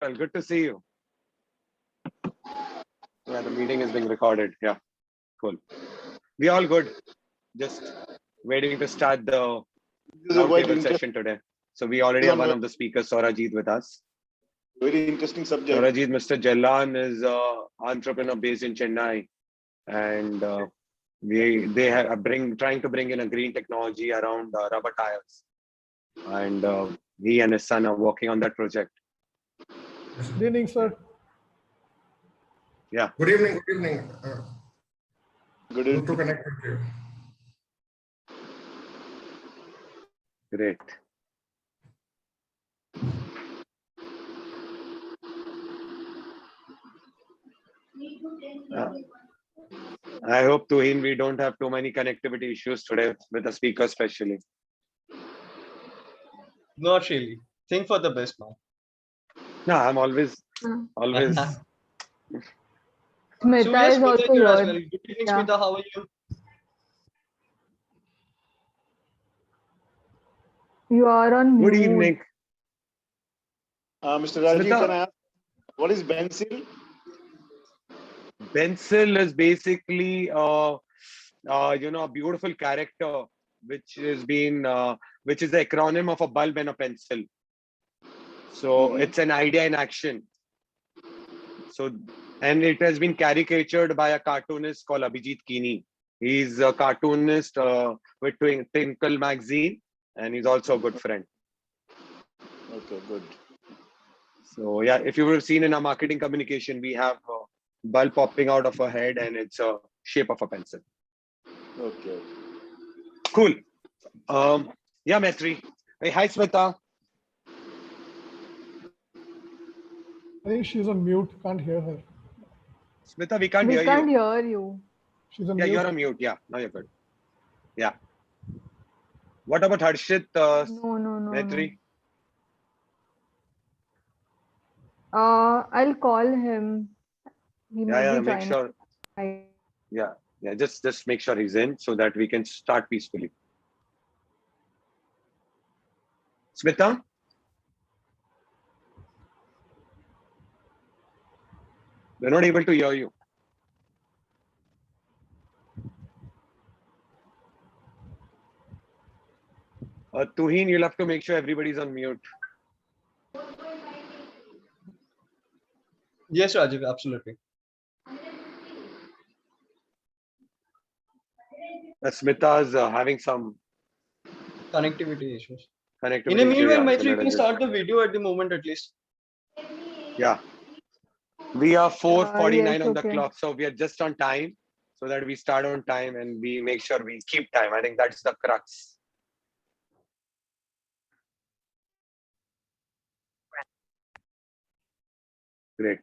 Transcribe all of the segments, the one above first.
Well, good to see you. Yeah, the meeting is being recorded. Yeah, cool. We all good. Just waiting to start the This is a quite roundtable session today. So we already have one of the speakers, Saurajit, with us. very interesting subject. Saurajit, Mr. Jallan is an entrepreneur based in Chennai, and they are trying to bring in a green technology around rubber tires, and he and his son are working on that project. Good evening, sir. Yeah. Good evening. Good evening. Good Good to connect with you. Great. I hope, Tuhin, we don't have too many connectivity issues today with the speaker especially. Not really. Think for the best now. No, I'm always. Smita So yes, is Smita also is here as well. here. Good evening, Yeah. Smita. How are you? You are on Good mute. evening. Mr. Rajiv, Smita. can I ask, what is Bencil? Bencil is basically, a beautiful character, which is which is the acronym of a bulb and a pencil. So it's an idea in action. So, and it has been caricatured by a cartoonist called Abhijit Kini. He's a cartoonist with Twinkle magazine, and he's also a good friend. Okay, good. So yeah, if you would have seen in our marketing communication, we have a bulb popping out of a head, and it's a shape of a pencil. Okay. Cool. Yeah, Maitri. Hey, hi, Smita. I think she's on mute. Can't hear her. Smita, we can't We hear can't you. hear you. She's on Yeah, mute. you're on mute. Yeah, now you're good. Yeah. What about Harshit, No. Maitri? I'll call him. He might Yeah, be make joining. sure. Yeah, just make sure he's in so that we can start peacefully. Smita? We're not able to hear you. Tuhin, you'll have to make sure everybody's on mute. Yes, Rajiv. Absolutely. Smita's having some Connectivity issues. connectivity In a issue. meanwhile, Yeah, so Maitri, you let can us just- start the video at the moment at least. Yeah. We are 4:49 Yes, on the okay. clock, so we are just on time so that we start on time and we make sure we keep time. I think that's the crux. Great.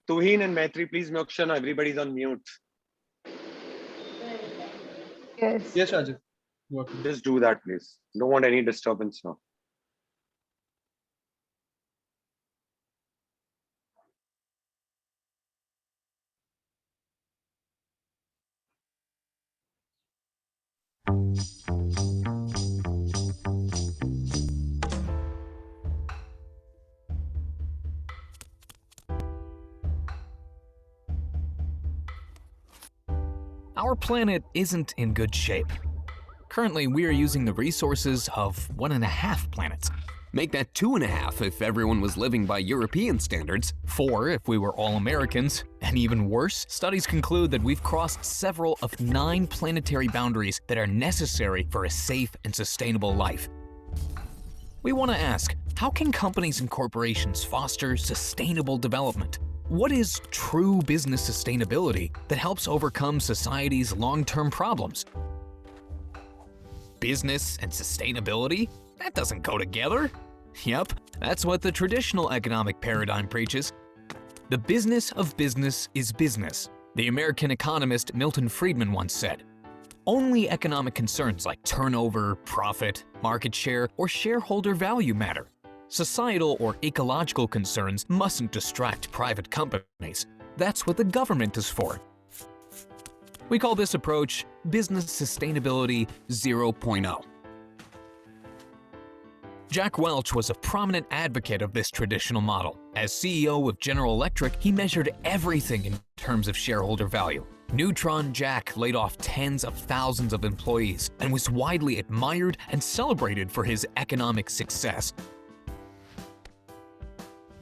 Tuhin and Maitri, please make sure now everybody's on mute. Yes. Yes, Rajiv. Working. Just do that, please. Don't want any disturbance now. Our planet isn't in good shape. Currently, we are using the resources of 1.5 planets. Make that 2.5 if everyone was living by European standards. 4 if we were all Americans. And even worse, studies conclude that we've crossed several of 9 planetary boundaries that are necessary for a safe and sustainable life. We want to ask, how can companies and corporations foster sustainable development? What is true business sustainability that helps overcome society's long-term problems? Business and sustainability? That doesn't go together. Yep, that's what the traditional economic paradigm preaches. The business of business is business, the American economist Milton Friedman once said. Only economic concerns like turnover, profit, market share, or shareholder value matter. Societal or ecological concerns mustn't distract private companies. That's what the government is for. We call this approach Business Sustainability 0.0. Jack Welch was a prominent advocate of this traditional model. As CEO of General Electric, he measured everything in terms of shareholder value. Neutron Jack laid off tens of thousands of employees and was widely admired and celebrated for his economic success.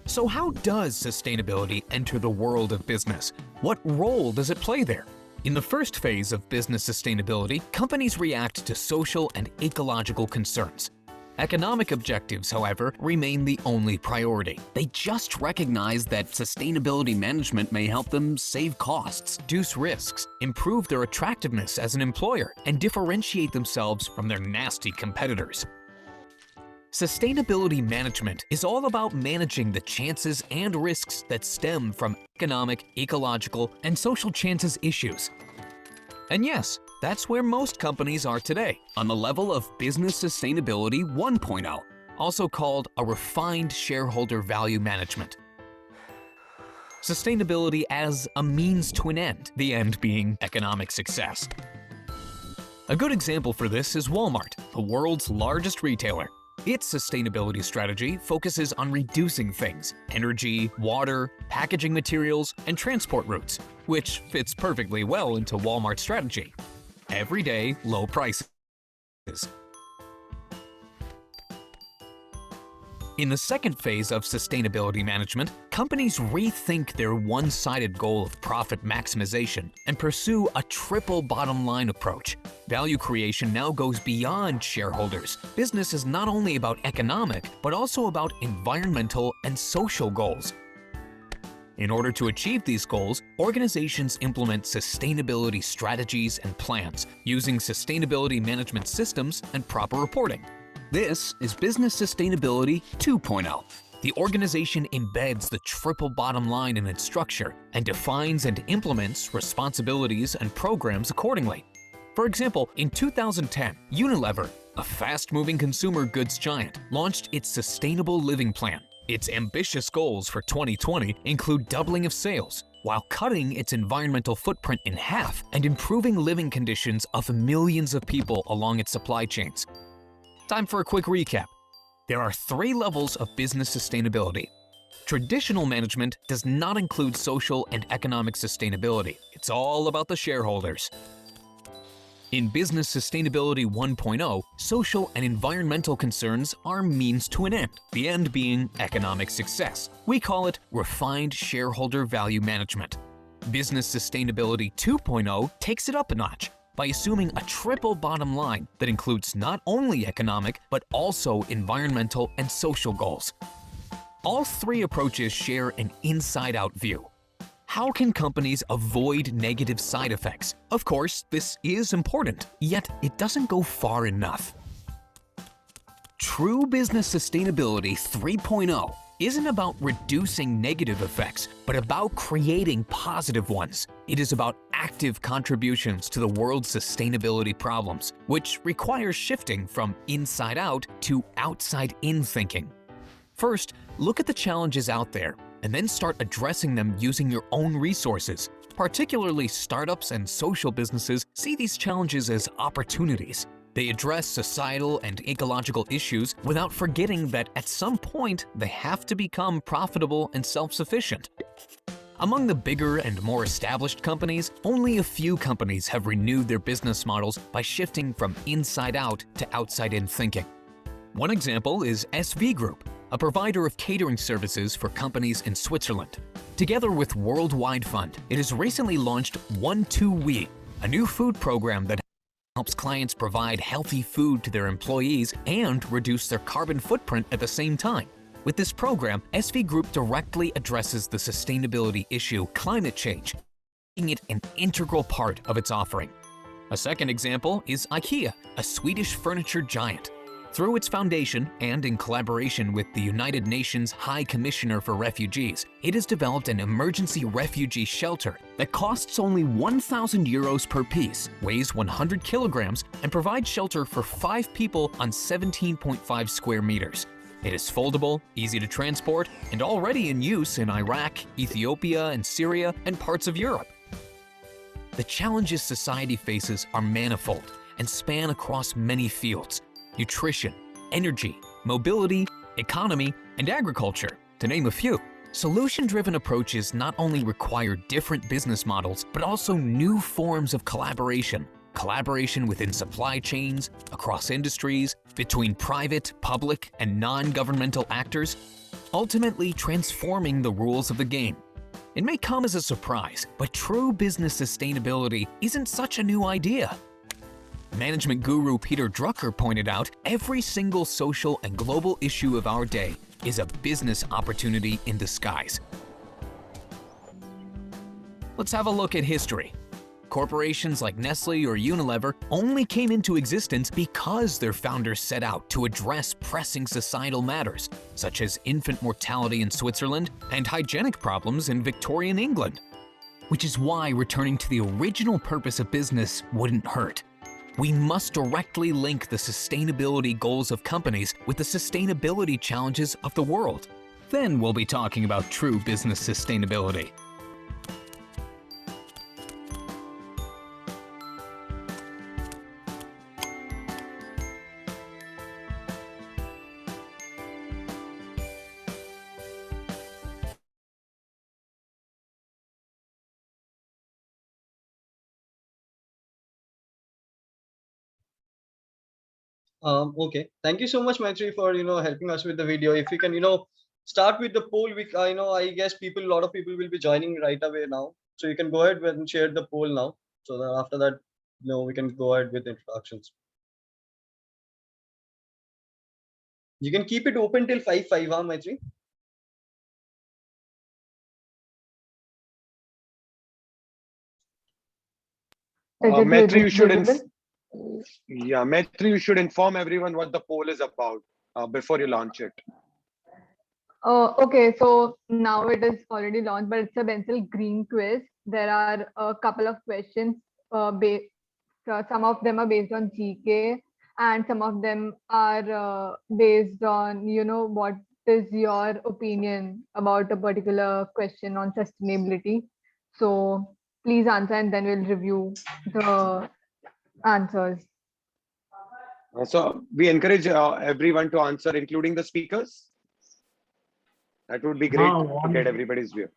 So how does sustainability enter the world of business? What role does it play there? In the first phase of business sustainability, companies react to social and ecological concerns. Economic objectives, however, remain the only priority. They just recognize that sustainability management may help them save costs. Reduce risks, improve their attractiveness as an employer, and differentiate themselves from their nasty competitors. Sustainability management is all about managing the chances and risks that stem from economic, ecological, and social chances issues. And yes, that's where most companies are today. On the level of Business Sustainability 1.0, Also called a refined shareholder value management. Sustainability as a means to an end, the end being economic success. A good example for this is Walmart, the world's largest retailer. Its sustainability strategy focuses on reducing things: energy, water, packaging materials, and transport routes, which fits perfectly well into Walmart's strategy. Everyday low prices. In the second phase of sustainability management, companies rethink their one-sided goal of profit maximization and pursue a triple bottom line approach. Value creation now goes beyond shareholders. Business is not only about economic, but also about environmental and social goals. In order to achieve these goals, organizations implement sustainability strategies and plans using sustainability management systems and proper reporting. this is Business Sustainability 2.0. The organization embeds the triple bottom line in its structure and defines and implements responsibilities and programs accordingly. For example, in 2010, Unilever, a fast-moving consumer goods giant, launched its Sustainable Living Plan. Its ambitious goals for 2020 include doubling of sales, while cutting its environmental footprint in half and improving living conditions of millions of people along its supply chains. Time for a quick recap. There are 3 levels of business sustainability. Traditional management does not include social and economic sustainability. It's all about the shareholders. In Business Sustainability 1.0, social and environmental concerns are means to an end, the end being economic success. We call it refined shareholder value management. Business Sustainability 2.0 takes it up a notch by assuming a triple bottom line that includes not only economic, but also environmental and social goals. All 3 approaches share an inside-out view. How can companies avoid negative side effects? Of course, this is important, yet it doesn't go far enough. True Business Sustainability 3.0 Isn't about reducing negative effects, but about creating positive ones. It is about active contributions to the world's sustainability problems, which requires shifting from inside out to outside in thinking. First, look at the challenges out there, and then start addressing them using your own resources. Particularly startups and social businesses see these challenges as opportunities. They address societal and ecological issues without forgetting that at some point they have to become profitable and self-sufficient. Among the bigger and more established companies, only a few companies have renewed their business models by shifting from inside out to outside in thinking. One example is SV Group, a provider of catering services for companies in Switzerland. Together with Worldwide Fund, it has recently launched 1-2-We, a new food program that helps clients provide healthy food to their employees and reduce their carbon footprint at the same time. With this program, SV Group directly addresses the sustainability issue, climate change, making it an integral part of its offering. A second example is IKEA, a Swedish furniture giant. Through its foundation and in collaboration with the United Nations High Commissioner for Refugees, it has developed an emergency refugee shelter that costs only 1,000 euros per piece, weighs 100 kilograms, and provides shelter for 5 people on 17.5 square meters. It is foldable, easy to transport, and already in use in Iraq, Ethiopia, and Syria, and parts of Europe. The challenges society faces are manifold and span across many fields: nutrition, energy, mobility, economy, and agriculture, to name a few. Solution-driven approaches not only require different business models, but also new forms of collaboration. Collaboration within supply chains, across industries, between private, public, and non-governmental actors, ultimately transforming the rules of the game. It may come as a surprise, but true business sustainability isn't such a new idea. Management guru Peter Drucker pointed out, every single social and global issue of our day is a business opportunity in disguise. Let's have a look at history. Corporations like Nestle or Unilever only came into existence because their founders set out to address pressing societal matters, such as infant mortality in Switzerland and hygienic problems in Victorian England. Which is why returning to the original purpose of business wouldn't hurt. We must directly link the sustainability goals of companies with the sustainability challenges of the world. Then we'll be talking about true business sustainability. Okay. Thank you so much, Maitri, for helping us with the video. If we can start with the poll, I guess a lot of people will be joining right away now. So you can go ahead and share the poll now. So that after that, we can go ahead with introductions. You can keep it open till 5:05, huh, Maitri? Is it Maitri, you should visible? Maitri, you should inform everyone what the poll is about before you launch it. Okay, so now it is already launched, but it's a Bencil Green quiz. There are a couple of questions. Some of them are based on GK, and some of them are based on, what is your opinion about a particular question on sustainability. So please answer, and then we'll review the answers. So we encourage everyone to answer, including the speakers. That would be great to get everybody's view.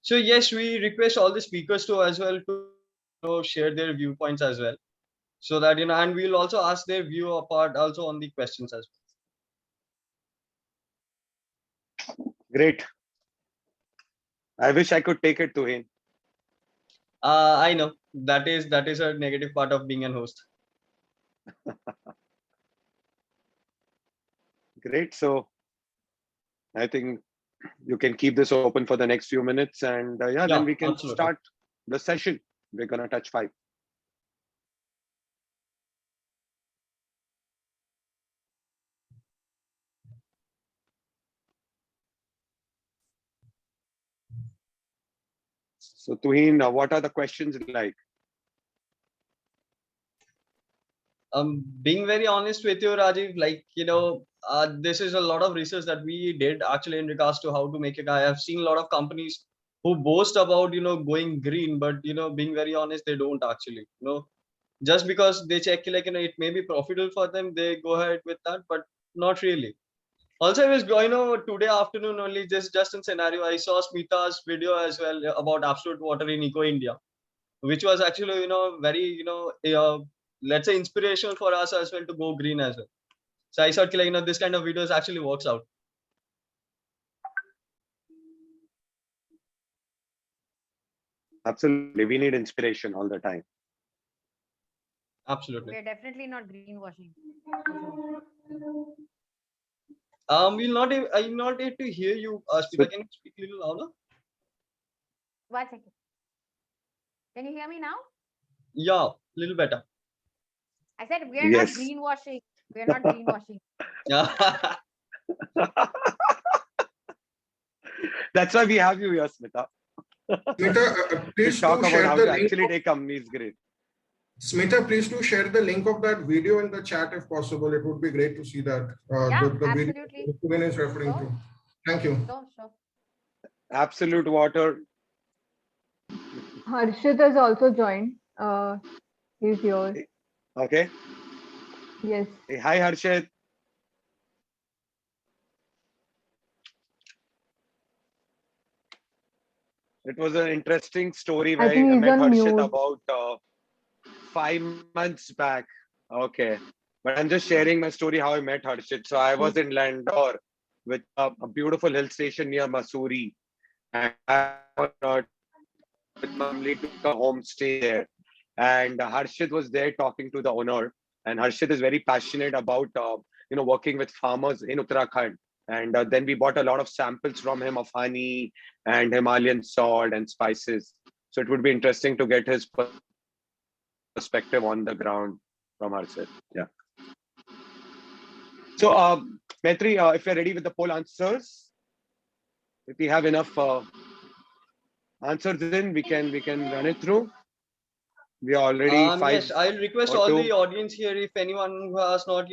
So yes, we request all the speakers to as well to share their viewpoints as well, so that and we'll also ask their view apart also on the questions as well. Great. I wish I could take it to him. I know that is a negative part of being a host. Great. So I think you can keep this open for the next few minutes, and then we can absolutely. start the session. We're gonna touch 5. So Tuhin, what are the questions like? Being very honest with you, Rajiv, this is a lot of research that we did actually in regards to how to make it. I have seen a lot of companies who boast about going green, but being very honest, they don't actually. Just because they check it may be profitable for them, they go ahead with that, but not really. Also, I was today afternoon only, just in scenario, I saw Smita's video as well about Absolute Water in Eco India, which was actually very let's say inspirational for us as well to go green as well. So I thought this kind of videos actually works out. Absolutely, we need inspiration all the time. Absolutely. We're definitely not greenwashing. I'm not able to hear you, Smita. Can you speak a little louder? 1 second. Can you hear me now? Yeah, little better. I said we are Yes. not greenwashing. We are not greenwashing. That's why we have you here, Smita. Smita, To please talk do about share how the to link. actually take companies great. Smita, please do share the link of that video in the chat if possible. It would be great to see that. Yeah, The video absolutely. Suven is referring Sure. to. Thank you. Sure. Absolute water. Harshit has also joined. He's yours. Okay. Yes. Hey, hi, Harshit. It was an interesting story I where think I he's met on Harshit mute. about 5 months back. Okay. But I'm just sharing my story how I met Harshit. So I was in Landor, with a beautiful hill station near Mussoorie. And I with my family took a homestay there. And Harshit was there talking to the owner. And Harshit is very passionate about working with farmers in Uttarakhand. And then we bought a lot of samples from him of honey and Himalayan salt and spices. So it would be interesting to get his perspective on the ground from Harshit. Yeah. So, Maitri, if you're ready with the poll answers, if we have enough answers in, we can run it through. We are already five. Yes, I'll request or all two. the audience here, if anyone who has not,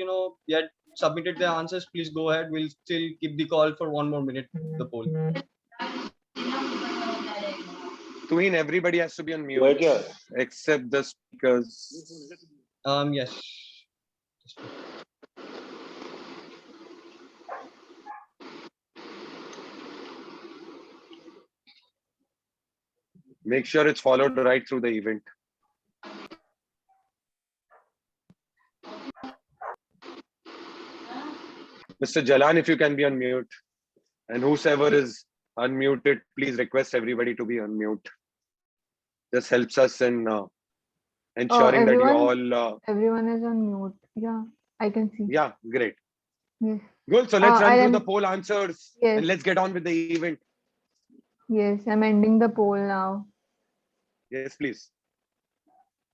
yet submitted their answers, please go ahead. We'll still keep the call for 1 more minute, the poll. Tween, everybody has to be on mute Wait here. except the speakers. Yes. Make sure it's followed right through the event. Mr. Jalan, if you can be on mute. And whosoever is unmuted, please request everybody to be on mute. This helps us in ensuring that you all... Everyone is on mute. Yeah, I can see. Yeah, great. Yes. Good. So let's run I through am- the poll answers Yes. and let's get on with the event. Yes, I'm ending the poll now Yes, please.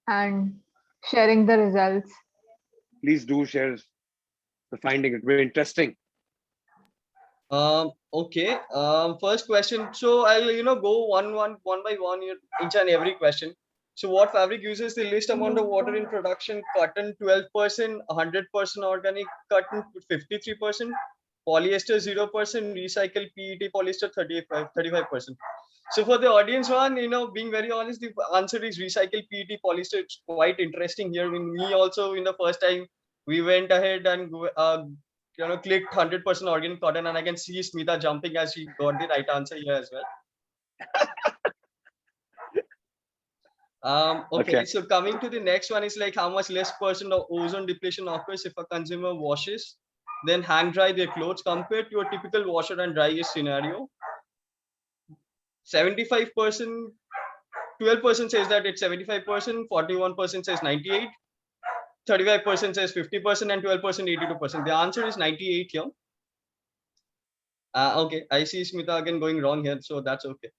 and sharing the results. Please do share the finding. It will be interesting. Okay. First question. So I'll go one by one, each and every question. So what fabric uses the least amount of water in production? Cotton 12%, 100% organic cotton 53%, polyester 0%, recycled PET polyester 35%. So for the audience one, being very honest, the answer is recycled PET polyester. It's quite interesting here. When me also in the first time, we went ahead and clicked 100% organic cotton, and I can see Smita jumping as she got the right answer here as well. Okay, so coming to the next one is like how much less % of ozone depletion occurs if a consumer washes, then hang dry their clothes compared to a typical washer and dryer scenario. 75%, 12% says that it's 75%, 41% says 98, 35% says 50%, and 12% 82%. The answer is 98 here. Okay, I see Smita again going wrong here, so that's okay.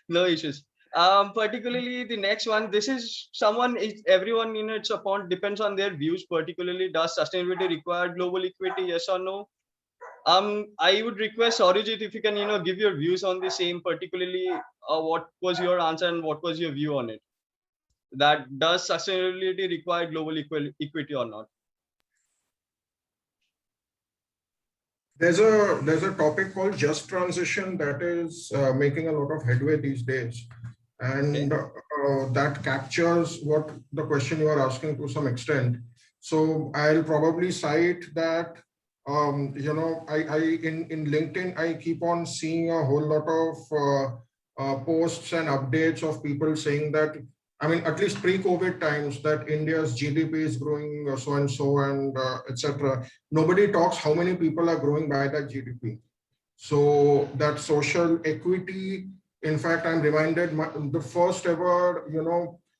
No issues. Particularly the next one, this is everyone, it's upon, depends on their views. Particularly, does sustainability require global equity, yes or no? I would request Arijit if you can give your views on the same. Particularly, what was your answer and what was your view on it? That does sustainability require global equity or not? There's a topic called just transition that is making a lot of headway these days, and that captures what the question you are asking to some extent. So I'll probably cite that. In LinkedIn, I keep on seeing a whole lot of posts and updates of people saying that, I mean, at least pre-COVID times, that India's GDP is growing so and so, and etc. Nobody talks how many people are growing by that GDP. So that social equity, in fact, I'm reminded the first ever,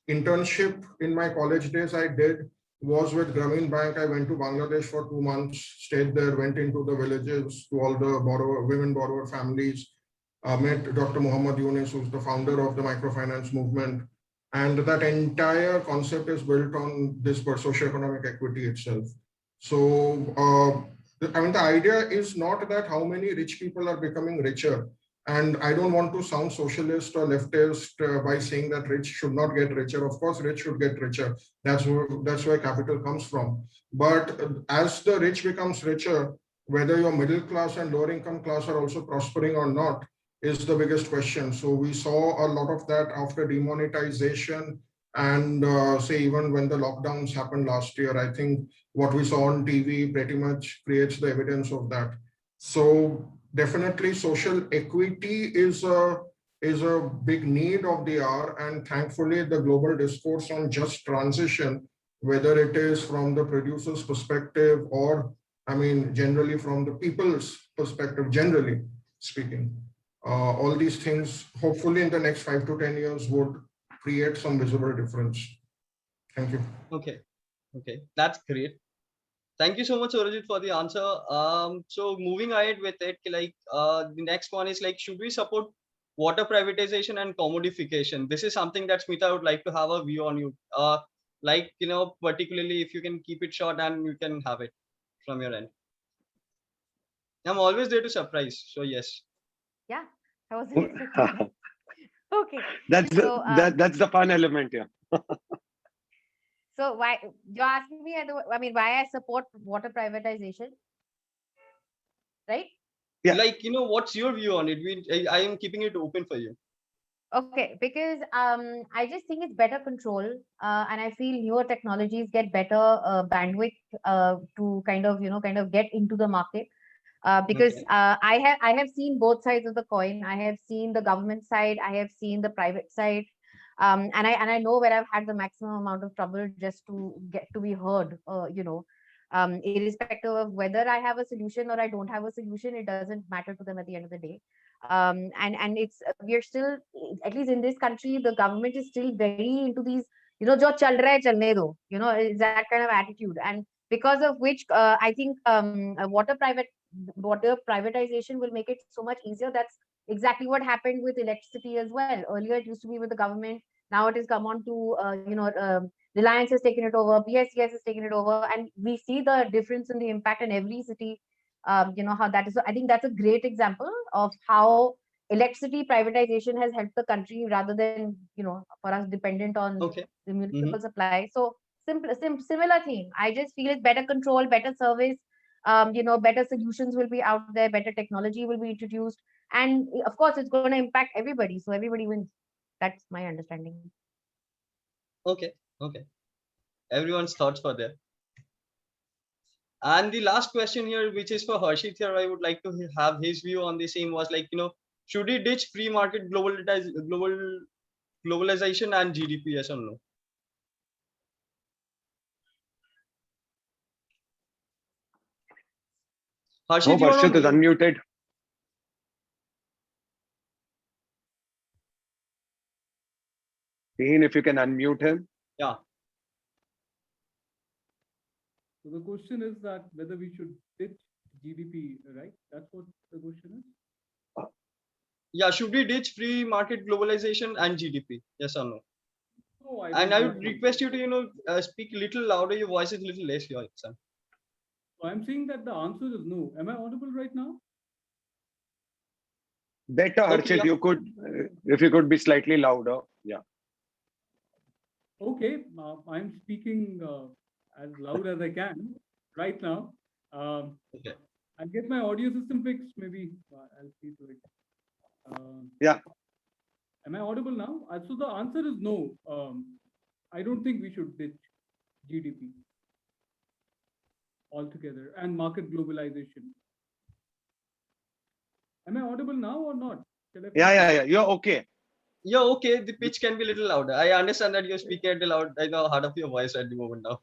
internship in my college days I did was with Grameen Bank. I went to Bangladesh for 2 months, stayed there, went into the villages to all the women borrower families, met Dr. Muhammad Yunus, who's the founder of the microfinance movement. And that entire concept is built on this socioeconomic equity itself. So, I mean, the idea is not that how many rich people are becoming richer. And I don't want to sound socialist or leftist by saying that rich should not get richer. Of course, rich should get richer. That's where capital comes from. But as the rich becomes richer, whether your middle class and lower income class are also prospering or not is the biggest question. So we saw a lot of that after demonetization and say even when the lockdowns happened last year. I think what we saw on TV pretty much creates the evidence of that. So definitely social equity is a big need of the hour, and thankfully the global discourse on just transition, whether it is from the producer's perspective or I mean generally from the people's perspective, generally speaking, all these things hopefully in the next 5 to 10 years would create some visible difference. Thank you. Okay, that's great. Thank you so much, Orajit, for the answer. So moving ahead with it, like the next one is like, should we support water privatization and commodification? This is something that Smita would like to have a view on you. Like, particularly if you can keep it short and you can have it from your end. I'm always there to surprise. So yes. Yeah, I wasn't expecting. Okay. That's So, that's the fun element here. So why you're asking me? I mean, why I support water privatization, right? Yeah. Like, what's your view on it? I am keeping it open for you. Okay, because I just think it's better control, and I feel newer technologies get better bandwidth to kind of get into the market. Because Okay. I have seen both sides of the coin. I have seen the government side. I have seen the private side. And I know where I've had the maximum amount of trouble just to get to be heard. Irrespective of whether I have a solution or I don't have a solution, it doesn't matter to them at the end of the day. And it's we're still, at least in this country, the government is still very into these, jo chal raha hai chalne do, is that kind of attitude. And because of which, I think water privatization will make it so much easier. That's exactly what happened with electricity as well. Earlier, it used to be with the government. Now it has come on to, Reliance has taken it over, BSES has taken it over, and we see the difference in the impact in every city. How that is. So I think that's a great example of how electricity privatization has helped the country rather than, for us dependent on Okay. the municipal supply. So similar thing. I just feel it's better control, better service. Better solutions will be out there, better technology will be introduced, and of course, it's going to impact everybody. So everybody wins. That's my understanding. Okay. Everyone's thoughts were there. And the last question here, which is for Harshit here, I would like to have his view on the same, was like, should he ditch free market globalization and GDP, yes or no? Harshit, you are Harshit on is mute. unmuted. Dean, if you can unmute him. Yeah. So the question is that whether we should ditch GDP, right? That's what the question is. Yeah, should we ditch free market globalization and GDP? Yes or no? No, And I would request you to, speak a little louder. Your voice is a little less here, son. So I'm saying that the answer is no. Am I audible right now? Better, Okay, Harshit, yeah. you could, if you could be slightly louder. Yeah. Okay, I'm speaking as loud as I can right now. Okay. I'll get my audio system fixed. Maybe I'll see to it. Yeah. Am I audible now? So the answer is no. I don't think we should ditch GDP altogether and market globalization. Am I audible now or not? Yeah. You're okay. Yeah, okay. The pitch can be a little louder. I understand that you're speaking at the heart of your voice at the moment now.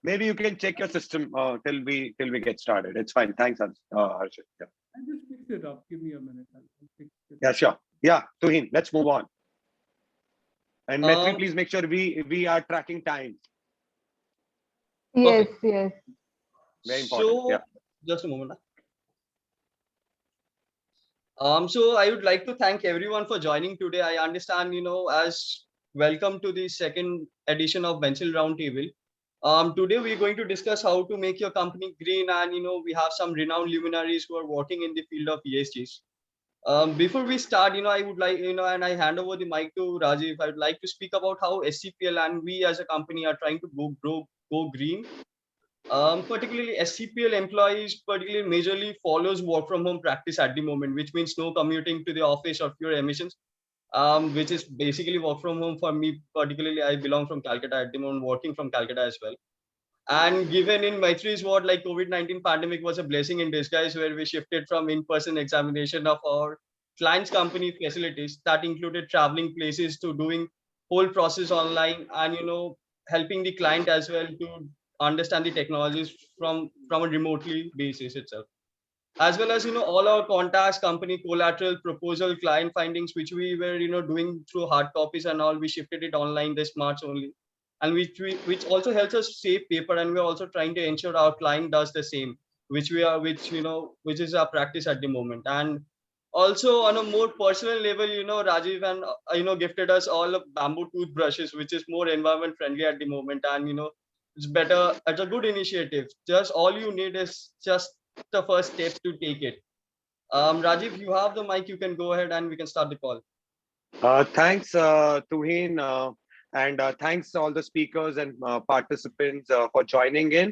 Maybe you can check your system till we get started. It's fine. Thanks, Harshit. Yeah. I'll just fix it up. Give me a minute. I'll fix it. Yeah, sure. Yeah, Tuhin, let's move on. And Maitri, please make sure we are tracking time. Yes, Perfect. yes. Very important. So, Yeah. just a moment. So I would like to thank everyone for joining today. I understand, as welcome to the second edition of Bencil Roundtable. Today we're going to discuss how to make your company green, and we have some renowned luminaries who are working in the field of ESGs. Before we start, I would like, and I hand over the mic to Rajiv. I would like to speak about how SCPL and we as a company are trying to go green. Particularly SCPL employees, particularly majorly follows work from home practice at the moment, which means no commuting to the office or fewer emissions. Which is basically work from home for me. Particularly, I belong from Calcutta at the moment, working from Calcutta as well. And given in Maitri's ward, like COVID-19 pandemic was a blessing in disguise, where we shifted from in-person examination of our clients' company facilities that included traveling places to doing whole process online, and helping the client as well to understand the technologies from a remotely basis itself, as well as all our contacts, company collateral, proposal, client findings, which we were doing through hard copies and all. We shifted it online this March only, and which also helps us save paper, and we're also trying to ensure our client does the same, which is our practice at the moment. And also on a more personal level, Rajiv and gifted us all of bamboo toothbrushes, which is more environment friendly at the moment, and it's better. It's a good initiative. Just all you need is just the first step to take it. Rajiv, you have the mic. You can go ahead and we can start the call. Thanks, Tuhin, and thanks to all the speakers and participants for joining in.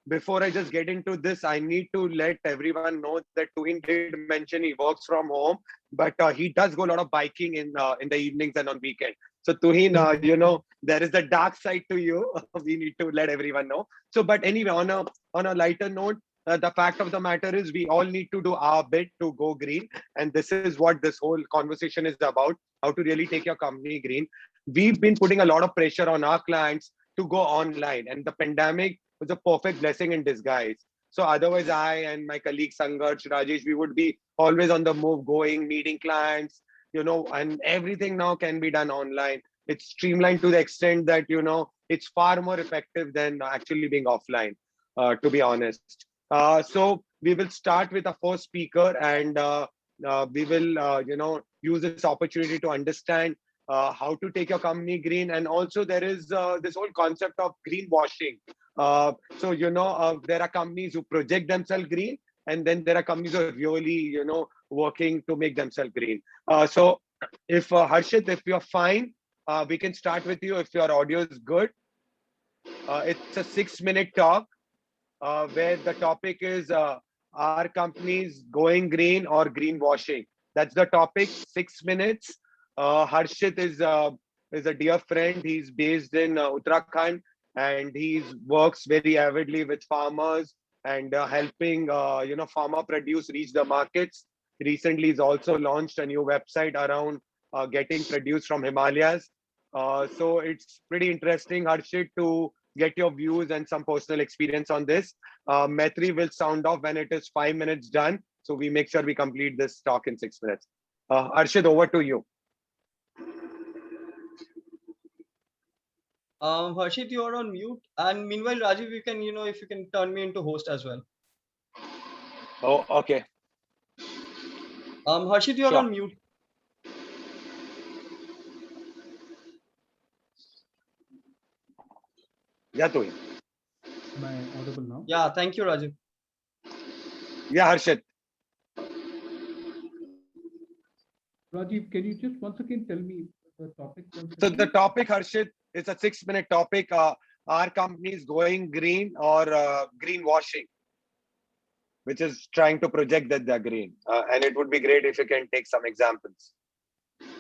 Before I just get into this, I need to let everyone know that Tuhin did mention he works from home, but he does go a lot of biking in the evenings and on weekend. So Tuhin, there is the dark side to you. We need to let everyone know. So, but anyway, on a lighter note, the fact of the matter is we all need to do our bit to go green, and this is what this whole conversation is about: how to really take your company green. We've been putting a lot of pressure on our clients to go online, and the pandemic was a perfect blessing in disguise. So otherwise, I and my colleague Sangarsh, Rajesh, we would be always on the move, going, meeting clients, and everything now can be done online. It's streamlined to the extent that, it's far more effective than actually being offline, to be honest. So we will start with our first speaker, and we will, use this opportunity to understand how to take your company green. And also there is this whole concept of greenwashing. So, there are companies who project themselves green, and then there are companies who are really, working to make themselves green. So if Harshit, if you're fine, we can start with you if your audio is good. It's a 6-minute talk where the topic is are companies going green or greenwashing? That's the topic. 6 minutes. Harshit is a dear friend. He's based in Uttarakhand, and he works very avidly with farmers and helping farmer produce reach the markets. Recently, he's also launched a new website around getting produce from Himalayas. So it's pretty interesting, Harshit, to get your views and some personal experience on this. Maitri will sound off when it is 5 minutes done. So we make sure we complete this talk in 6 minutes. Harshit, over to you. Harshit, you are on mute. And meanwhile, Rajiv, you can, if you can turn me into host as well. Oh, okay. Harshit, you are on mute. Yeah, Tuhin. Am I audible now? Yeah, thank you, Rajiv. Yeah, Harshit. Rajiv, can you just once again tell me the topic? So the topic, Harshit, is a 6-minute topic. Are companies going green or greenwashing, which is trying to project that they're green. And it would be great if you can take some examples.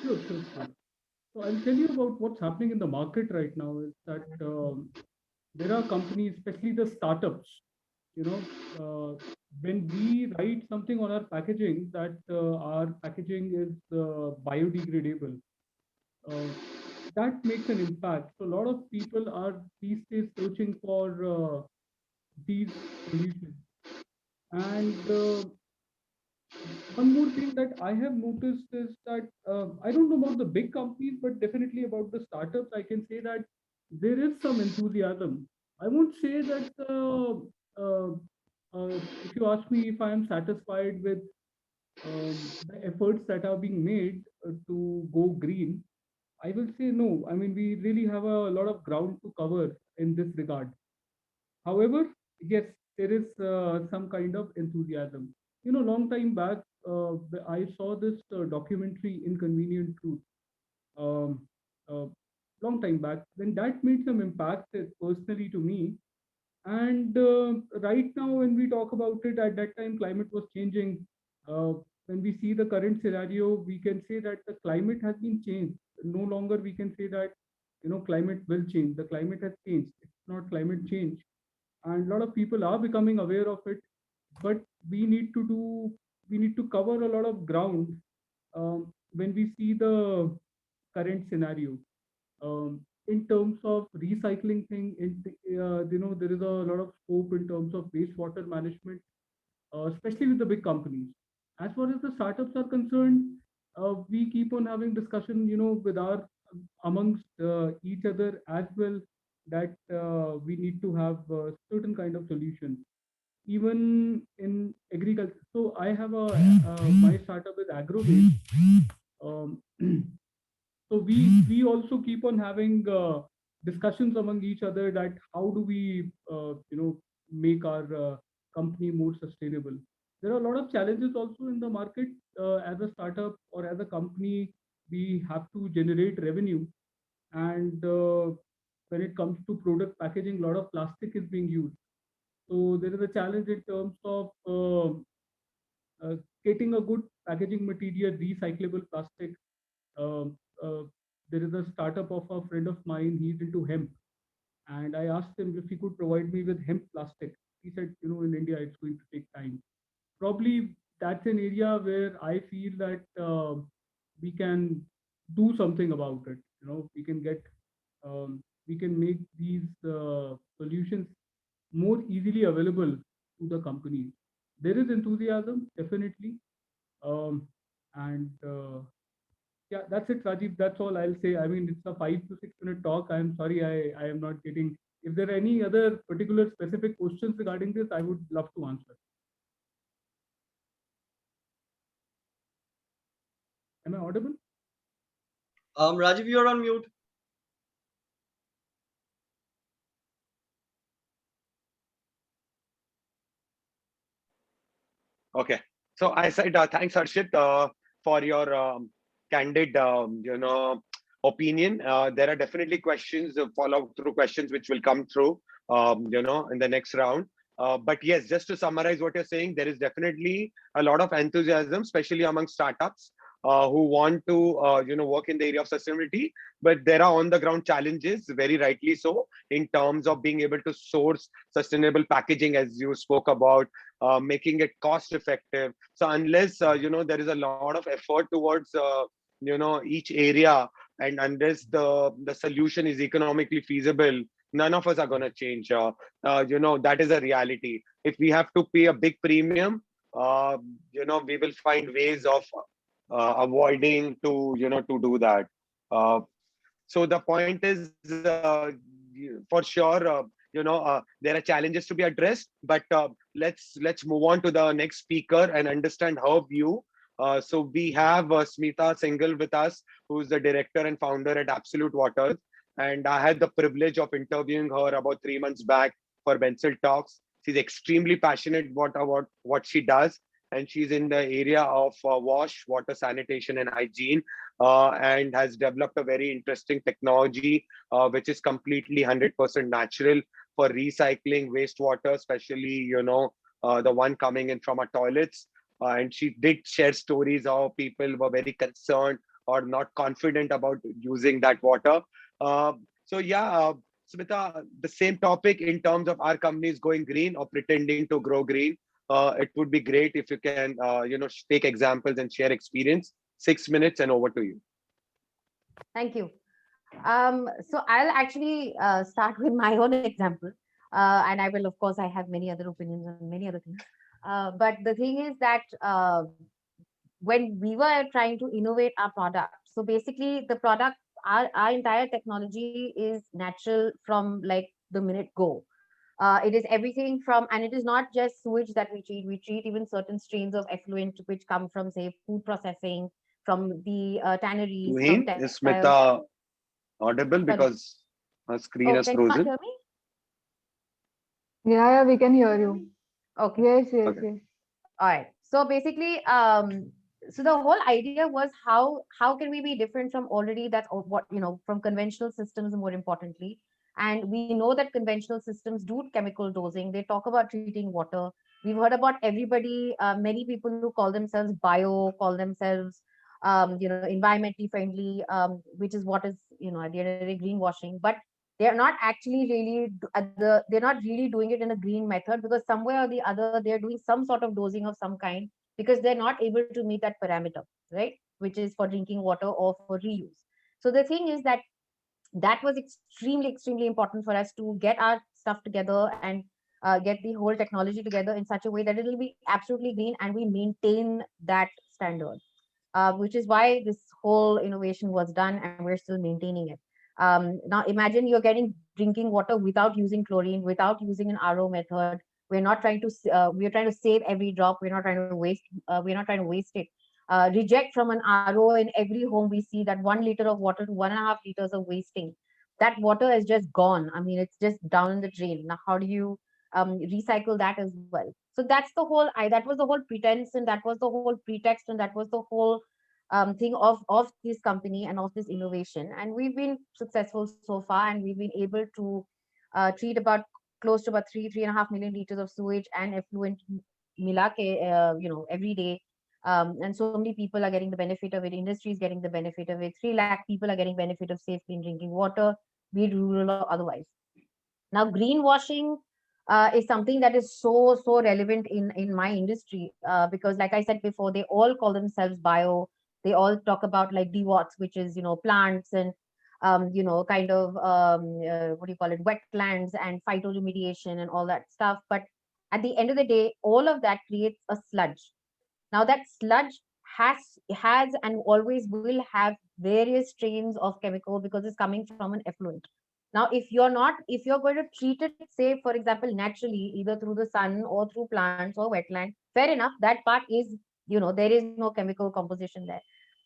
Sure. So I'll tell you about what's happening in the market right now is that there are companies, especially the startups, when we write something on our packaging that our packaging is biodegradable, that makes an impact. So a lot of people are these days searching for these solutions. And one more thing that I have noticed is that I don't know about the big companies, but definitely about the startups, I can say that there is some enthusiasm. I won't say that if you ask me if I am satisfied with the efforts that are being made to go green, I will say no. I mean, we really have a lot of ground to cover in this regard. However, yes, there is some kind of enthusiasm. Long time back, I saw this documentary, Inconvenient Truth, um, uh, long time back. Then that made some impact personally to me. And right now, when we talk about it, at that time, climate was changing. Uh, when we see the current scenario, we can say that the climate has been changed. No longer we can say that, climate will change. The climate has changed. It's not climate change. And a lot of people are becoming aware of it. But we need to cover a lot of ground when we see the current scenario in terms of recycling thing. There is a lot of scope in terms of wastewater management, especially with the big companies. As far as the startups are concerned, we keep on having discussion, with our amongst each other as well, that we need to have certain kind of solutions even in agriculture. So I have a my startup is agro based. um, so we also keep on having discussions among each other, that how do we make our company more sustainable. There are a lot of challenges also in the market. As a startup or as a company, we have to generate revenue, and when it comes to product packaging, a lot of plastic is being used. So there is a challenge in terms of uh, getting a good packaging material, recyclable plastic. Um, uh, there is a startup of a friend of mine. He's into hemp, and I asked him if he could provide me with hemp plastic. He said, in India, it's going to take time. Probably that's an area where I feel that we can do something about it. We can we can make these solutions more easily available to the companies. There is enthusiasm, definitely. Um, and yeah, that's it, Rajiv. That's all I'll say. I mean, it's a 5 to 6 minute talk. I'm sorry, I am not getting. If there are any other particular specific questions regarding this, I would love to answer. Am I audible? Rajiv, you're on mute. Okay. So I said thanks, Harshit, for your candid, opinion. There are definitely questions, follow through questions, which will come through, in the next round. But yes, just to summarize what you're saying, there is definitely a lot of enthusiasm, especially among startups who want to, work in the area of sustainability. But there are on the ground challenges, very rightly so, in terms of being able to source sustainable packaging, as you spoke about, making it cost effective. So unless there is a lot of effort towards each area, and unless the solution is economically feasible, none of us are going to change. That is a reality. If we have to pay a big premium, we will find ways of avoiding to do that. Uh, so the point is, for sure, there are challenges to be addressed, but let's move on to the next speaker and understand her view. So we have Smita Singhal with us, who's the director and founder at Absolute Waters, and I had the privilege of interviewing her about 3 months back for Bencil Talks. She's extremely passionate about what she does, and she's in the area of wash, water sanitation, and hygiene, and has developed a very interesting technology, which is completely 100% natural for recycling wastewater, especially the one coming in from our toilets. And she did share stories how people were very concerned or not confident about using that water. So yeah, Smita, the same topic in terms of our companies going green or pretending to grow green. It would be great if you can, take examples and share experience. 6 minutes and over to you. Thank you. So I'll actually start with my own example. And I will, of course, I have many other opinions on many other things. But the thing is that when we were trying to innovate our product, so basically the product, our entire technology is natural from like the minute go. It is everything from, and it is not just sewage that we treat even certain strains of effluent which come from, say, food processing, from the tanneries, from Tuhin, textiles. Smita, audible Sorry. because her screen Oh, is can you not frozen. hear me? Yeah, we can hear you. Okay. Yes, yes, Okay. yes. All right. So basically, so the whole idea was how can we be different from already that's what from conventional systems more importantly, and we know that conventional systems do chemical dosing. They talk about treating water. We've heard about everybody, many people who call themselves bio, call themselves environmentally friendly, which is what is at the end of the day greenwashing, but they're not actually really they're not really doing it in a green method because somewhere or the other they're doing some sort of dosing of some kind because they're not able to meet that parameter, right, which is for drinking water or for reuse. So the thing is that that was extremely important for us to get our stuff together and get the whole technology together in such a way that it will be absolutely green and we maintain that standard, which is why this whole innovation was done and we're still maintaining it. Now imagine you're getting drinking water without using chlorine, without using an RO method. We're not trying to we're trying to save every drop. We're not trying to waste. We're not trying to waste it. Reject from an RO in every home. We see that 1 liter of water to 1.5 liters of wasting. That water is just gone. I mean, it's just down in the drain. Now, how do you recycle that as well? So that's the whole. That was the whole pretense, and that was the whole pretext, and that was the whole thing of this company and of this innovation. And we've been successful so far, and we've been able to treat about close to about 3.5 million liters of sewage and effluent mila ke, every day. And so many people are getting the benefit of it. Industry is getting the benefit of it. 3 lakh people are getting benefit of safe, clean drinking water, be it rural or otherwise. Now, greenwashing is something that is so relevant in my industry because, like I said before, they all call themselves bio. They all talk about like DWATs, which is plants and kind of what do you call it, wetlands and phytoremediation and all that stuff. But at the end of the day, all of that creates a sludge. Now that sludge has and always will have various strains of chemical because it's coming from an effluent. Now, if you're going to treat it, say, for example, naturally, either through the sun or through plants or wetland, fair enough, that part is, there is no chemical composition there.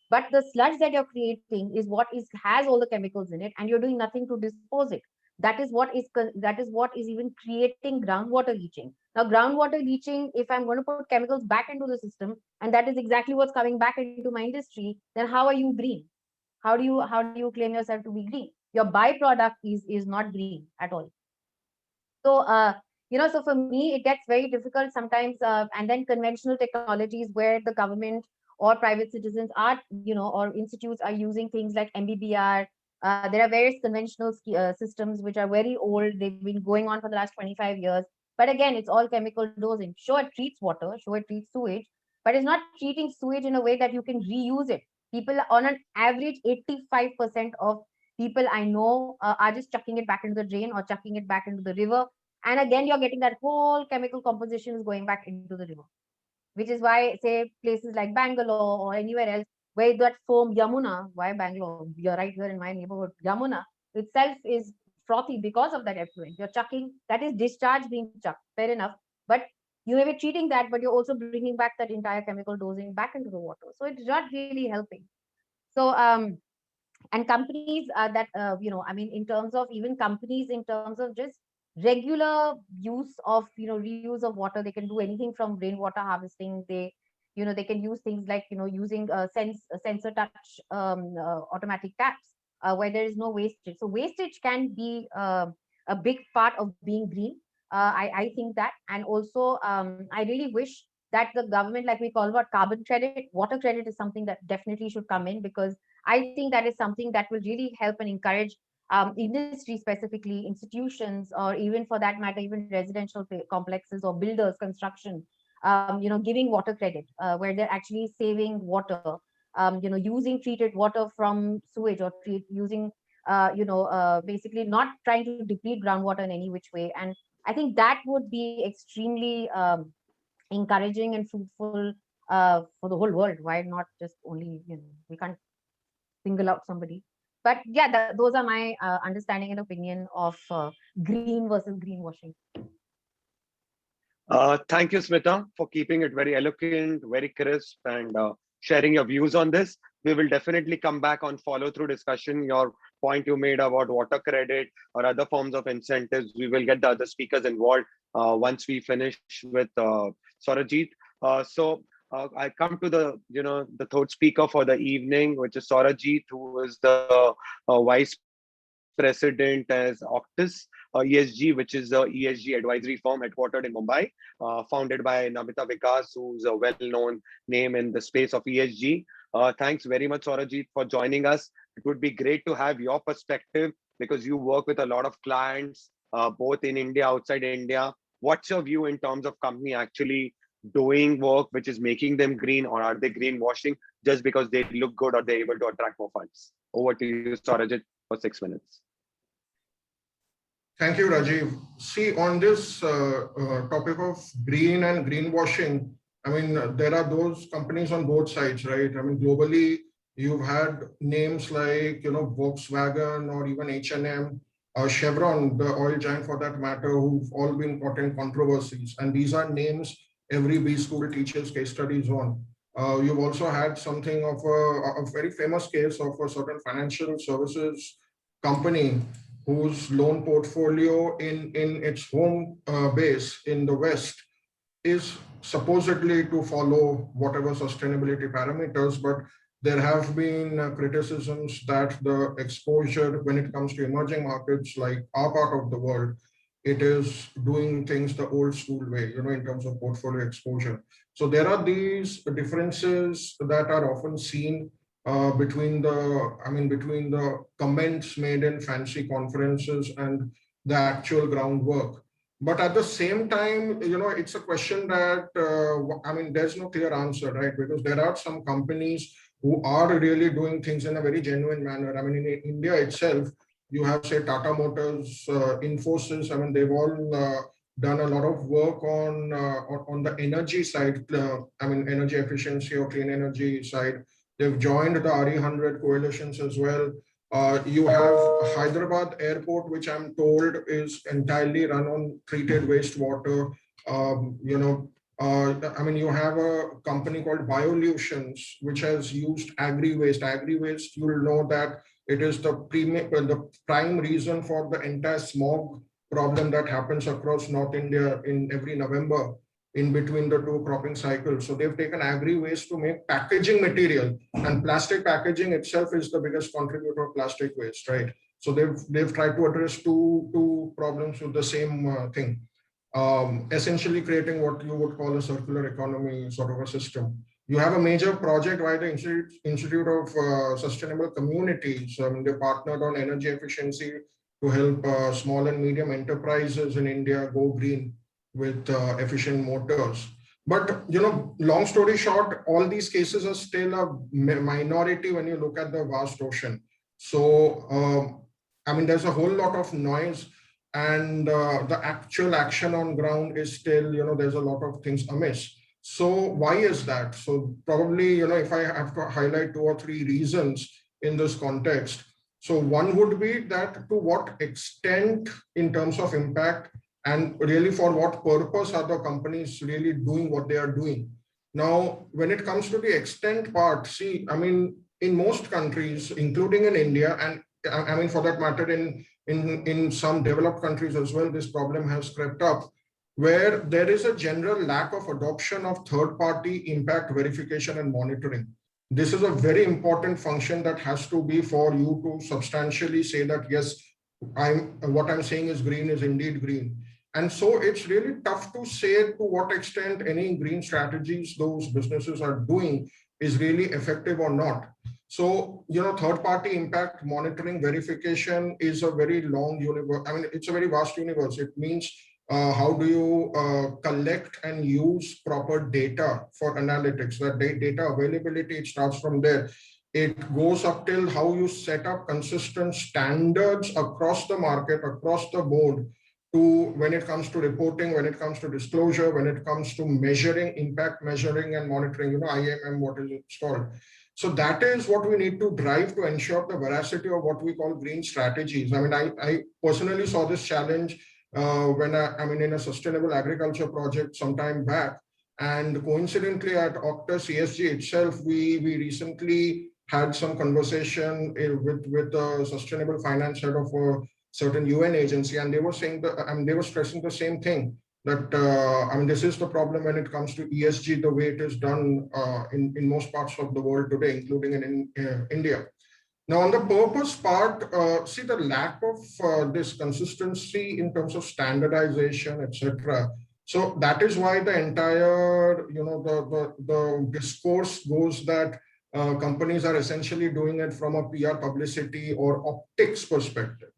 But the sludge that you're creating is what has all the chemicals in it, and you're doing nothing to dispose it. That is what is even creating groundwater leaching. Now, groundwater leaching, if I'm going to put chemicals back into the system, and that is exactly what's coming back into my industry, then how are you green? How do you claim yourself to be green? Your byproduct is not green at all. So, so for me, it gets very difficult sometimes. And then conventional technologies where the government or private citizens are, or institutes are using things like MBBR. There are various conventional systems which are very old. They've been going on for the last 25 years. But again, it's all chemical dosing. Sure, it treats water, sure, it treats sewage, but it's not treating sewage in a way that you can reuse it. People, on an average, 85% of people I know are just chucking it back into the drain or chucking it back into the river. And again, you're getting that whole chemical composition is going back into the river, which is why, say, places like Bangalore or anywhere else where that foam Yamuna, why Bangalore? You're right here in my neighborhood. Yamuna itself is frothy because of that effluent. You're chucking, that is discharge being chucked. Fair enough. But you may be treating that, but you're also bringing back that entire chemical dosing back into the water. So it's not really helping. So, and companies that I mean, in terms of even companies, in terms of just regular use of reuse of water, they can do anything from rainwater harvesting. They can use things like using sensor touch automatic taps where there is no wastage. So wastage can be a big part of being green. I think that. And also I really wish that the government, like we call about carbon credit, water credit is something that definitely should come in, because I think that is something that will really help and encourage industry, specifically institutions, or even for that matter, even residential complexes or builders, construction, giving water credit where they're actually saving water, using treated water from sewage, or using, basically not trying to deplete groundwater in any which way. And I think that would be extremely encouraging and fruitful for the whole world. Why not just only, we can't single out somebody. But yeah, those are my understanding and opinion of green versus greenwashing. Thank you, Smita, for keeping it very eloquent, very crisp, and sharing your views on this. We will definitely come back on follow-through discussion. Your point you made about water credit or other forms of incentives, we will get the other speakers involved once we finish with Saurajit. I come to the third speaker for the evening, which is Saurajit, who is the vice president as Octus ESG, which is a ESG advisory firm headquartered in Mumbai, founded by Namita Vikas, who's a well-known name in the space of ESG. Thanks very much, Saurajit, for joining us. It would be great to have your perspective because you work with a lot of clients, both in India, outside India. What's your view in terms of company actually doing work which is making them green, or are they greenwashing just because they look good or they're able to attract more funds? Over to you, Saurajit, for 6 minutes. Thank you, Rajiv. See, on this topic of green and greenwashing, I mean, there are those companies on both sides, right? I mean, globally, you've had names like, Volkswagen or even H&M, Chevron, the oil giant for that matter, who've all been caught in controversies. And these are names every B school teaches case studies on. You've also had something of a very famous case of a certain financial services company whose loan portfolio in its home base in the West is supposedly to follow whatever sustainability parameters, but there have been criticisms that the exposure when it comes to emerging markets like our part of the world, it is doing things the old school way, in terms of portfolio exposure. So there are these differences that are often seen between the comments made in fancy conferences and the actual groundwork. But at the same time, it's a question that, there's no clear answer, right? Because there are some companies who are really doing things in a very genuine manner. I mean, in India itself, you have, say, Tata Motors, Infosys. I mean, they've all done a lot of work on the energy side. Energy efficiency or clean energy side. They've joined the RE100 coalitions as well. You have Hyderabad Airport, which I'm told is entirely run on treated wastewater. You have a company called Biolutions, which has used agri-waste. Agri-waste, you will know that it is the prime reason for the entire smog problem that happens across North India in every November in between the two cropping cycles. So they've taken agri-waste to make packaging material, and plastic packaging itself is the biggest contributor of plastic waste, right? So they've tried to address two problems with the same thing, essentially creating what you would call a circular economy sort of a system. You have a major project by the Institute of Sustainable Communities. They partnered on energy efficiency to help small and medium enterprises in India go green with efficient motors. But, long story short, all these cases are still a minority when you look at the vast ocean. So, there's a whole lot of noise, and the actual action on ground is still, there's a lot of things amiss. So why is that? So probably, if I have to highlight 2 or 3 reasons in this context. So one would be that to what extent in terms of impact and really for what purpose are the companies really doing what they are doing. Now, when it comes to the extent part, see, in most countries, including in India, and for that matter, in some developed countries as well, this problem has crept up, where there is a general lack of adoption of third-party impact verification and monitoring. This is a very important function that has to be for you to substantially say that, yes, what I'm saying is green is indeed green. And so it's really tough to say to what extent any green strategies those businesses are doing is really effective or not. So, third-party impact monitoring verification is a very long universe. It's a very vast universe. It means how do you collect and use proper data for analytics? That data availability, it starts from there. It goes up till how you set up consistent standards across the market, across the board, to when it comes to reporting, when it comes to disclosure, when it comes to measuring, impact measuring and monitoring, IMM, what is it called? So that is what we need to drive to ensure the veracity of what we call green strategies. I personally saw this challenge when I'm in a sustainable agriculture project some time back. And coincidentally at Octus ESG itself, we recently had some conversation with the sustainable finance head of a certain UN agency, and they were saying that, they were stressing the same thing, that this is the problem when it comes to ESG, the way it is done in most parts of the world today, including in India. Now, on the purpose part, see the lack of this consistency in terms of standardization, etc. So that is why the entire, the discourse goes that companies are essentially doing it from a PR publicity or optics perspective.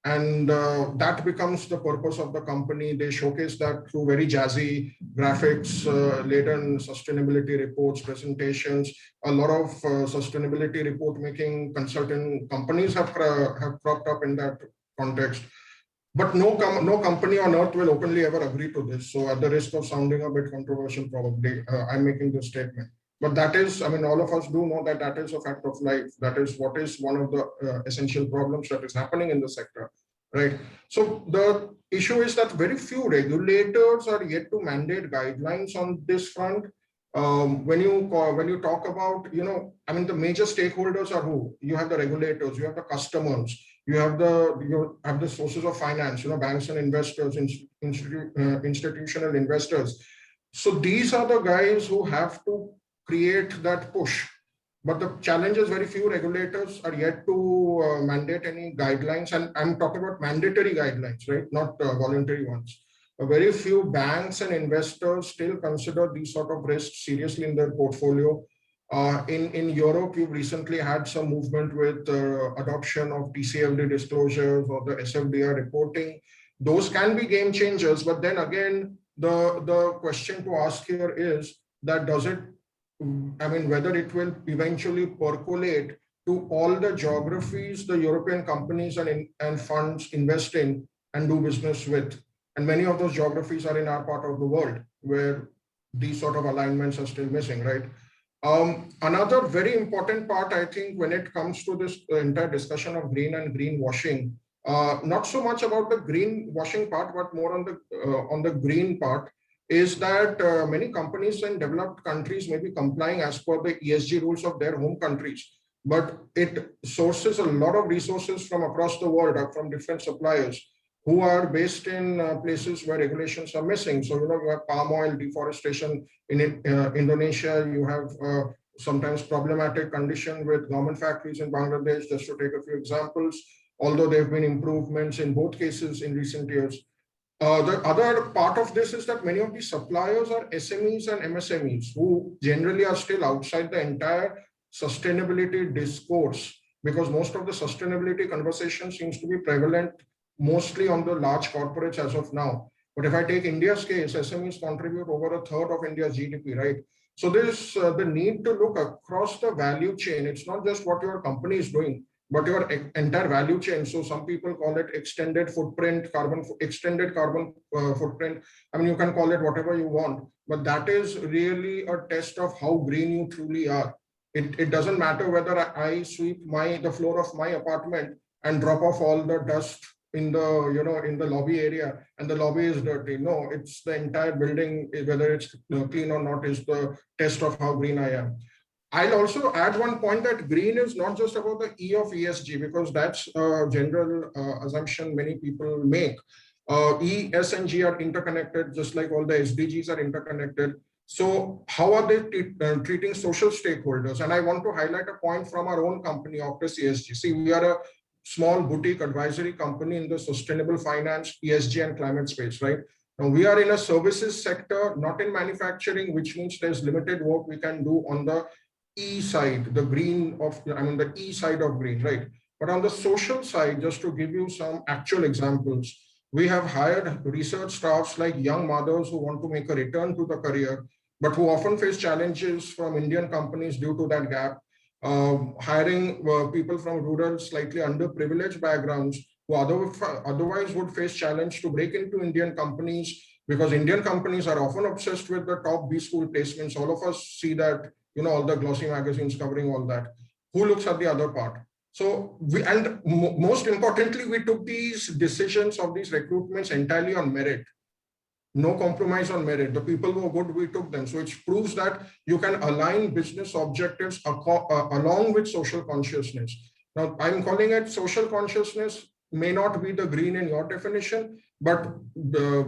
And that becomes the purpose of the company. They showcase that through very jazzy graphics, laden sustainability reports, presentations. A lot of sustainability report making consulting companies have cropped up in that context. But no company on earth will openly ever agree to this. So at the risk of sounding a bit controversial, probably, I'm making this statement. But that is, all of us do know that that is a fact of life. That is what is one of the essential problems that is happening in the sector, right? So the issue is that very few regulators are yet to mandate guidelines on this front. When you talk about, the major stakeholders are who? You have the regulators, you have the customers, you have the sources of finance, banks and investors, institutional investors. So these are the guys who have to create that push. But the challenge is very few regulators are yet to mandate any guidelines. And I'm talking about mandatory guidelines, right? Not voluntary ones. Very few banks and investors still consider these sort of risks seriously in their portfolio. In Europe, you recently had some movement with adoption of TCFD disclosures or the SFDR reporting. Those can be game changers. But then again, the question to ask here is that does it, whether it will eventually percolate to all the geographies the European companies and funds invest in and do business with. And many of those geographies are in our part of the world where these sort of alignments are still missing, right? Another very important part, I think, when it comes to this entire discussion of green and greenwashing, not so much about the greenwashing part, but more on the green part, is that many companies in developed countries may be complying as per the ESG rules of their home countries, but it sources a lot of resources from across the world, from different suppliers who are based in places where regulations are missing. So, you have palm oil deforestation in Indonesia, you have sometimes problematic condition with government factories in Bangladesh, just to take a few examples, although there have been improvements in both cases in recent years. The other part of this is that many of these suppliers are SMEs and MSMEs who generally are still outside the entire sustainability discourse, because most of the sustainability conversation seems to be prevalent mostly on the large corporates as of now. But if I take India's case, SMEs contribute over a third of India's GDP, right? So there's the need to look across the value chain. It's not just what your company is doing, but your entire value chain. So some people call it extended carbon footprint. You can call it whatever you want, but that is really a test of how green you truly are. It doesn't matter whether I sweep the floor of my apartment and drop off all the dust in the lobby area and the lobby is dirty. No, it's the entire building, whether it's clean or not, is the test of how green I am. I'll also add one point that green is not just about the E of ESG, because that's a general assumption many people make. E, S, and G are interconnected, just like all the SDGs are interconnected. So how are they treating social stakeholders? And I want to highlight a point from our own company, Octus ESG. See, we are a small boutique advisory company in the sustainable finance, ESG, and climate space, right? Now, we are in a services sector, not in manufacturing, which means there's limited work we can do on the E side, the green of, the E side of green, right? But on the social side, just to give you some actual examples, we have hired research staffs like young mothers who want to make a return to the career, but who often face challenges from Indian companies due to that gap. Hiring people from rural, slightly underprivileged backgrounds who otherwise would face challenge to break into Indian companies, because Indian companies are often obsessed with the top B school placements. All of us see that, all the glossy magazines covering all that. Who looks at the other part? So most importantly, we took these decisions of these recruitments entirely on merit. no compromise on merit. The people who were good, we took them. So it proves that you can align business objectives along with social consciousness. Now, I'm calling it social consciousness, may not be the green in your definition, but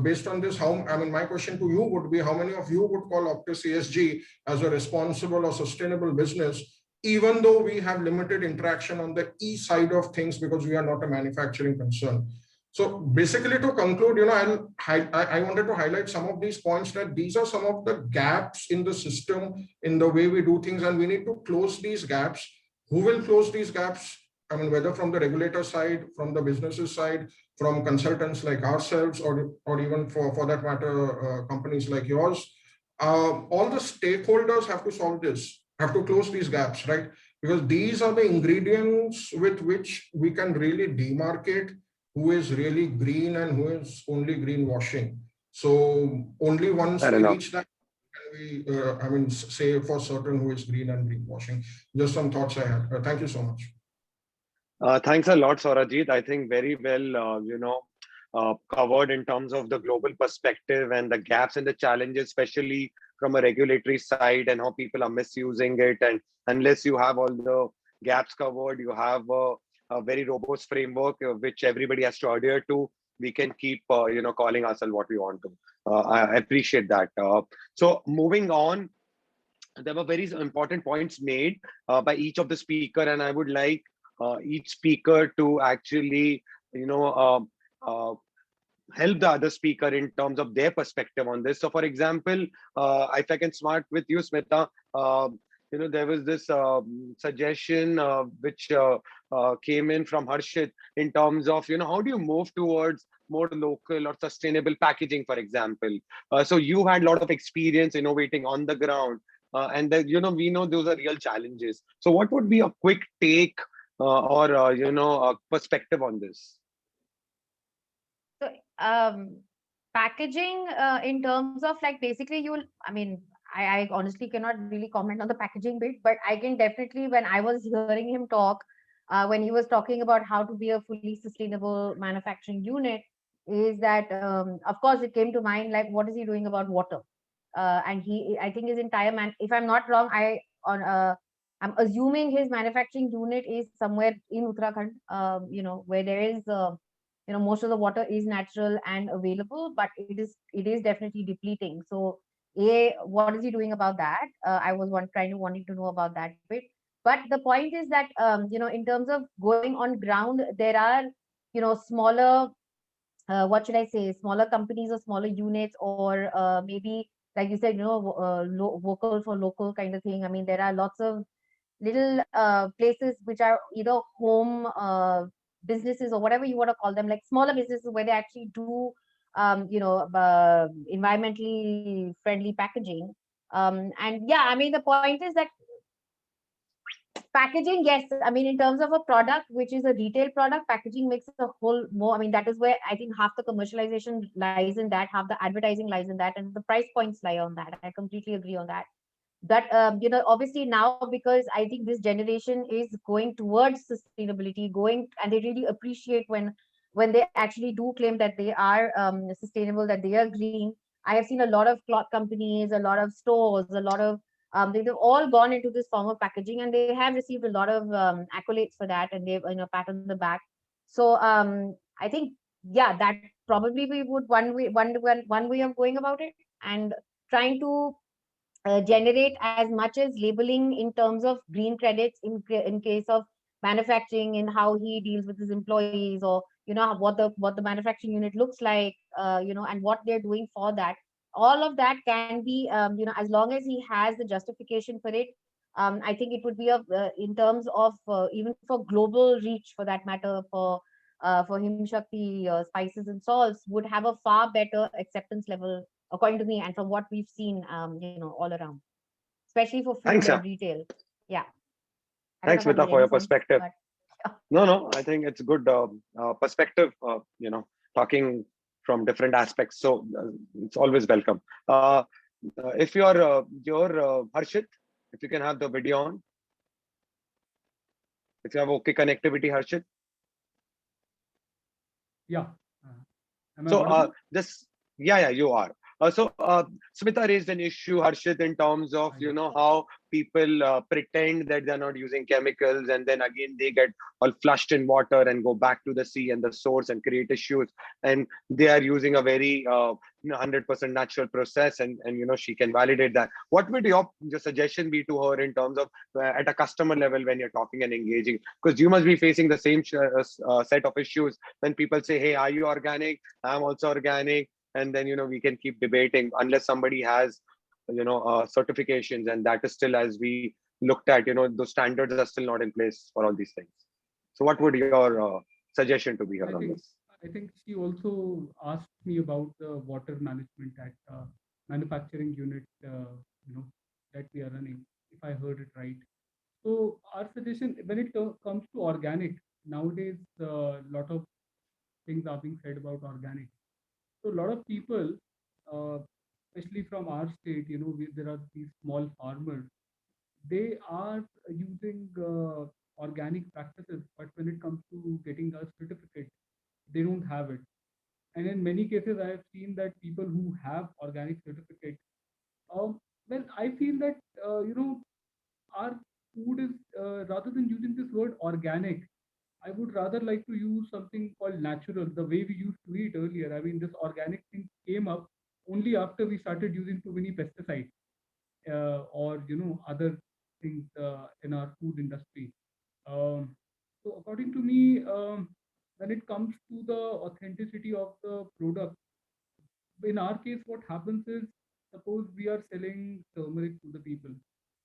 based on this, my question to you would be, how many of you would call Optus ESG as a responsible or sustainable business, even though we have limited interaction on the E side of things because we are not a manufacturing concern? So basically, to conclude, I wanted to highlight some of these points, that these are some of the gaps in the system, in the way we do things, and we need to close these gaps. Who will close these gaps? I mean, whether from the regulator side, from the businesses side, from consultants like ourselves, or even for that matter, companies like yours. All the stakeholders have to solve this, have to close these gaps, right? Because these are the ingredients with which we can really demarcate who is really green and who is only greenwashing. So only once we reach that, can we, say for certain who is green and greenwashing. Just some thoughts I had. Thank you so much. Thanks a lot, Saurajit. I think very well, covered in terms of the global perspective and the gaps and the challenges, especially from a regulatory side, and how people are misusing it. And unless you have all the gaps covered, you have a very robust framework which everybody has to adhere to. We can keep, calling ourselves what we want to. I appreciate that. So moving on, there were very important points made by each of the speaker, and I would like each speaker to actually, help the other speaker in terms of their perspective on this. So, for example, if I can start with you, Smita, there was this suggestion which came in from Harshit in terms of, how do you move towards more local or sustainable packaging, for example. So you had a lot of experience innovating on the ground, and that, we know those are real challenges. So what would be a quick take or a perspective on this? So packaging in terms of like basically I honestly cannot really comment on the packaging bit, but I can definitely, when I was hearing him talk, when he was talking about how to be a fully sustainable manufacturing unit, is that of course it came to mind, like what is he doing about water? And I think his entire if I'm not wrong, I'm assuming his manufacturing unit is somewhere in Uttarakhand, where there is most of the water is natural and available, but it is definitely depleting. So what is he doing about that? I was wanting to know about that bit. But the point is that in terms of going on ground, there are smaller, what should I say, smaller companies or smaller units, or maybe like you said, vocal for local kind of thing. I mean, there are lots of little places which are either home businesses or whatever you want to call them, like smaller businesses where they actually do environmentally friendly packaging. And yeah, I mean, the point is that packaging, yes, I mean, in terms of a product which is a retail product, packaging makes a whole more, I mean, that is where I think half the commercialization lies in that, half the advertising lies in that, and the price points lie on that. I completely agree on that. But obviously now, because I think this generation is going towards sustainability, and they really appreciate when they actually do claim that they are sustainable, that they are green. I have seen a lot of cloth companies, a lot of stores, a lot of they've all gone into this form of packaging, and they have received a lot of accolades for that, and they've pat on the back. So I think, yeah, that probably we would one way of going about it, and trying to generate as much as labeling in terms of green credits in case of manufacturing, and how he deals with his employees, or what the manufacturing unit looks like, and what they're doing for that. All of that can be as long as he has the justification for it. I think it would be in terms of even for global reach, for that matter, for Him Shakti spices and salts would have a far better acceptance level, according to me, and from what we've seen, all around, especially for food Thanks, and retail. Yeah. Thanks, Smita, for your perspective. No, I think it's good perspective, talking from different aspects. So it's always welcome. If you're Harshit, if you can have the video on. If you have okay connectivity, Harshit. Yeah. So Yeah, you are. Smita raised an issue, Harshit, in terms of, how people pretend that they're not using chemicals, and then again they get all flushed in water and go back to the sea and the source and create issues. And they are using a very 100% natural process, and she can validate that. What would your suggestion be to her in terms of at a customer level when you're talking and engaging? Because you must be facing the same set of issues when people say, "Hey, are you organic? I'm also organic." And then we can keep debating unless somebody has certifications, and that is still, as we looked at, those standards are still not in place for all these things. So what would your suggestion to be here I on think this? I think she also asked me about the water management at manufacturing unit, that we are running, if I heard it right. So our suggestion when it comes to organic, nowadays a lot of things are being said about organic. So a lot of people, uh, especially from our state, there are these small farmers. They are using organic practices, but when it comes to getting a certificate, they don't have it. And in many cases, I have seen that people who have organic certificate, well, I feel that our food is rather than using this word organic, I would rather like to use something called natural, the way we used to eat earlier. I mean, this organic thing came up only after we started using too many pesticides, or other things in our food industry. So according to me, when it comes to the authenticity of the product, in our case, what happens is, suppose we are selling turmeric to the people.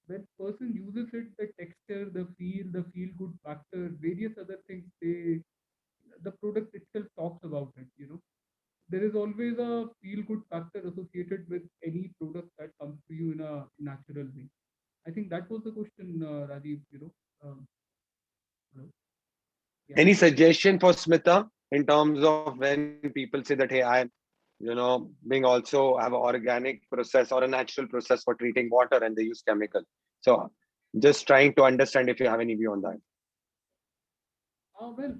When person uses it, the texture, the feel good factor, various other things, the product itself talks about it. There is always a feel good factor associated with any product that comes to you in a natural way. I think that was the question, Rajiv. Hello? Yeah. Any suggestion for Smita in terms of when people say that, hey, I being also have an organic process or a natural process for treating water, and they use chemical? So just trying to understand if you have any view on that. Well,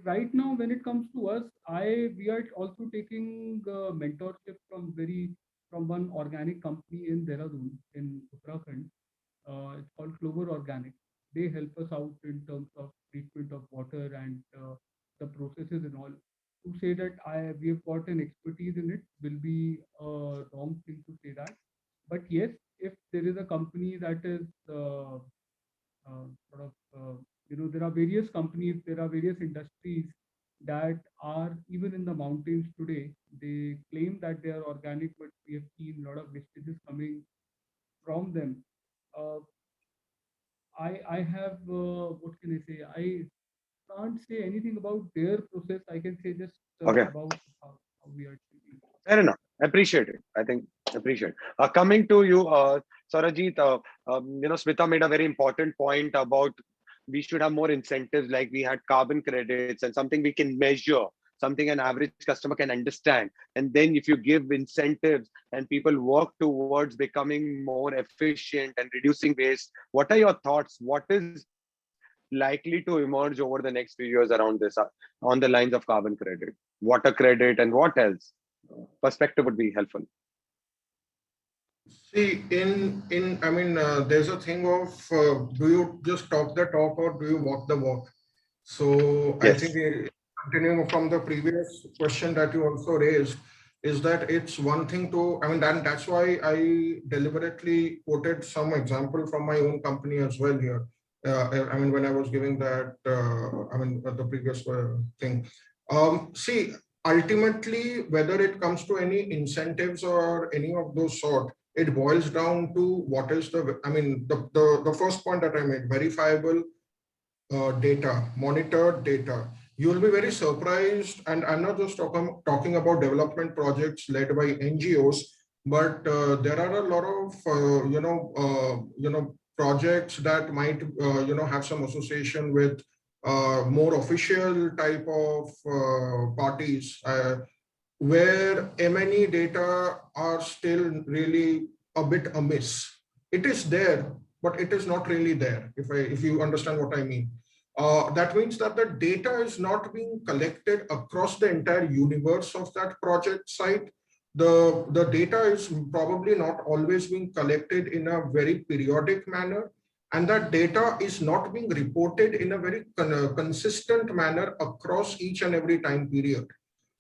right now, when it comes to us, we are also taking mentorship from one organic company in Dehradun, in Uttarakhand. It's called Clover Organic. They help us out in terms of treatment of water and the processes and all. To say that we have got an expertise in it will be a wrong thing to say that. But yes, if there is a company that is sort of there are various companies, there are various industries that are even in the mountains today. They claim that they are organic, but we have seen a lot of wastages coming from them. uh, I have what can I say? I can't say anything about their process. I can say just Okay. about how we are treating. Fair enough. Appreciate it. I think appreciate. Coming to you, Sarajit, Smita made a very important point about we should have more incentives, like we had carbon credits and something we can measure, something an average customer can understand. And then if you give incentives and people work towards becoming more efficient and reducing waste, what are your thoughts? What is likely to emerge over the next few years around this, on the lines of carbon credit, water credit, and what else? Perspective would be helpful. See, I mean, there's a thing of do you just talk the talk or do you walk the walk? So I Yes. think continuing from the previous question that you also raised, is that it's one thing to, I mean, that's why I deliberately quoted some example from my own company as well here. I mean, when I was giving that, the previous thing. See, ultimately, whether it comes to any incentives or any of those sort, it boils down to what is the first point that I made: verifiable data, monitored data. You will be very surprised, and I'm not just talking about development projects led by NGOs, but there are a lot of projects that might have some association with more official type of parties, where M&E data are still really a bit amiss. It is there, but it is not really there, if you understand what I mean. That means that the data is not being collected across the entire universe of that project site, the data is probably not always being collected in a very periodic manner, and that data is not being reported in a very consistent manner across each and every time period.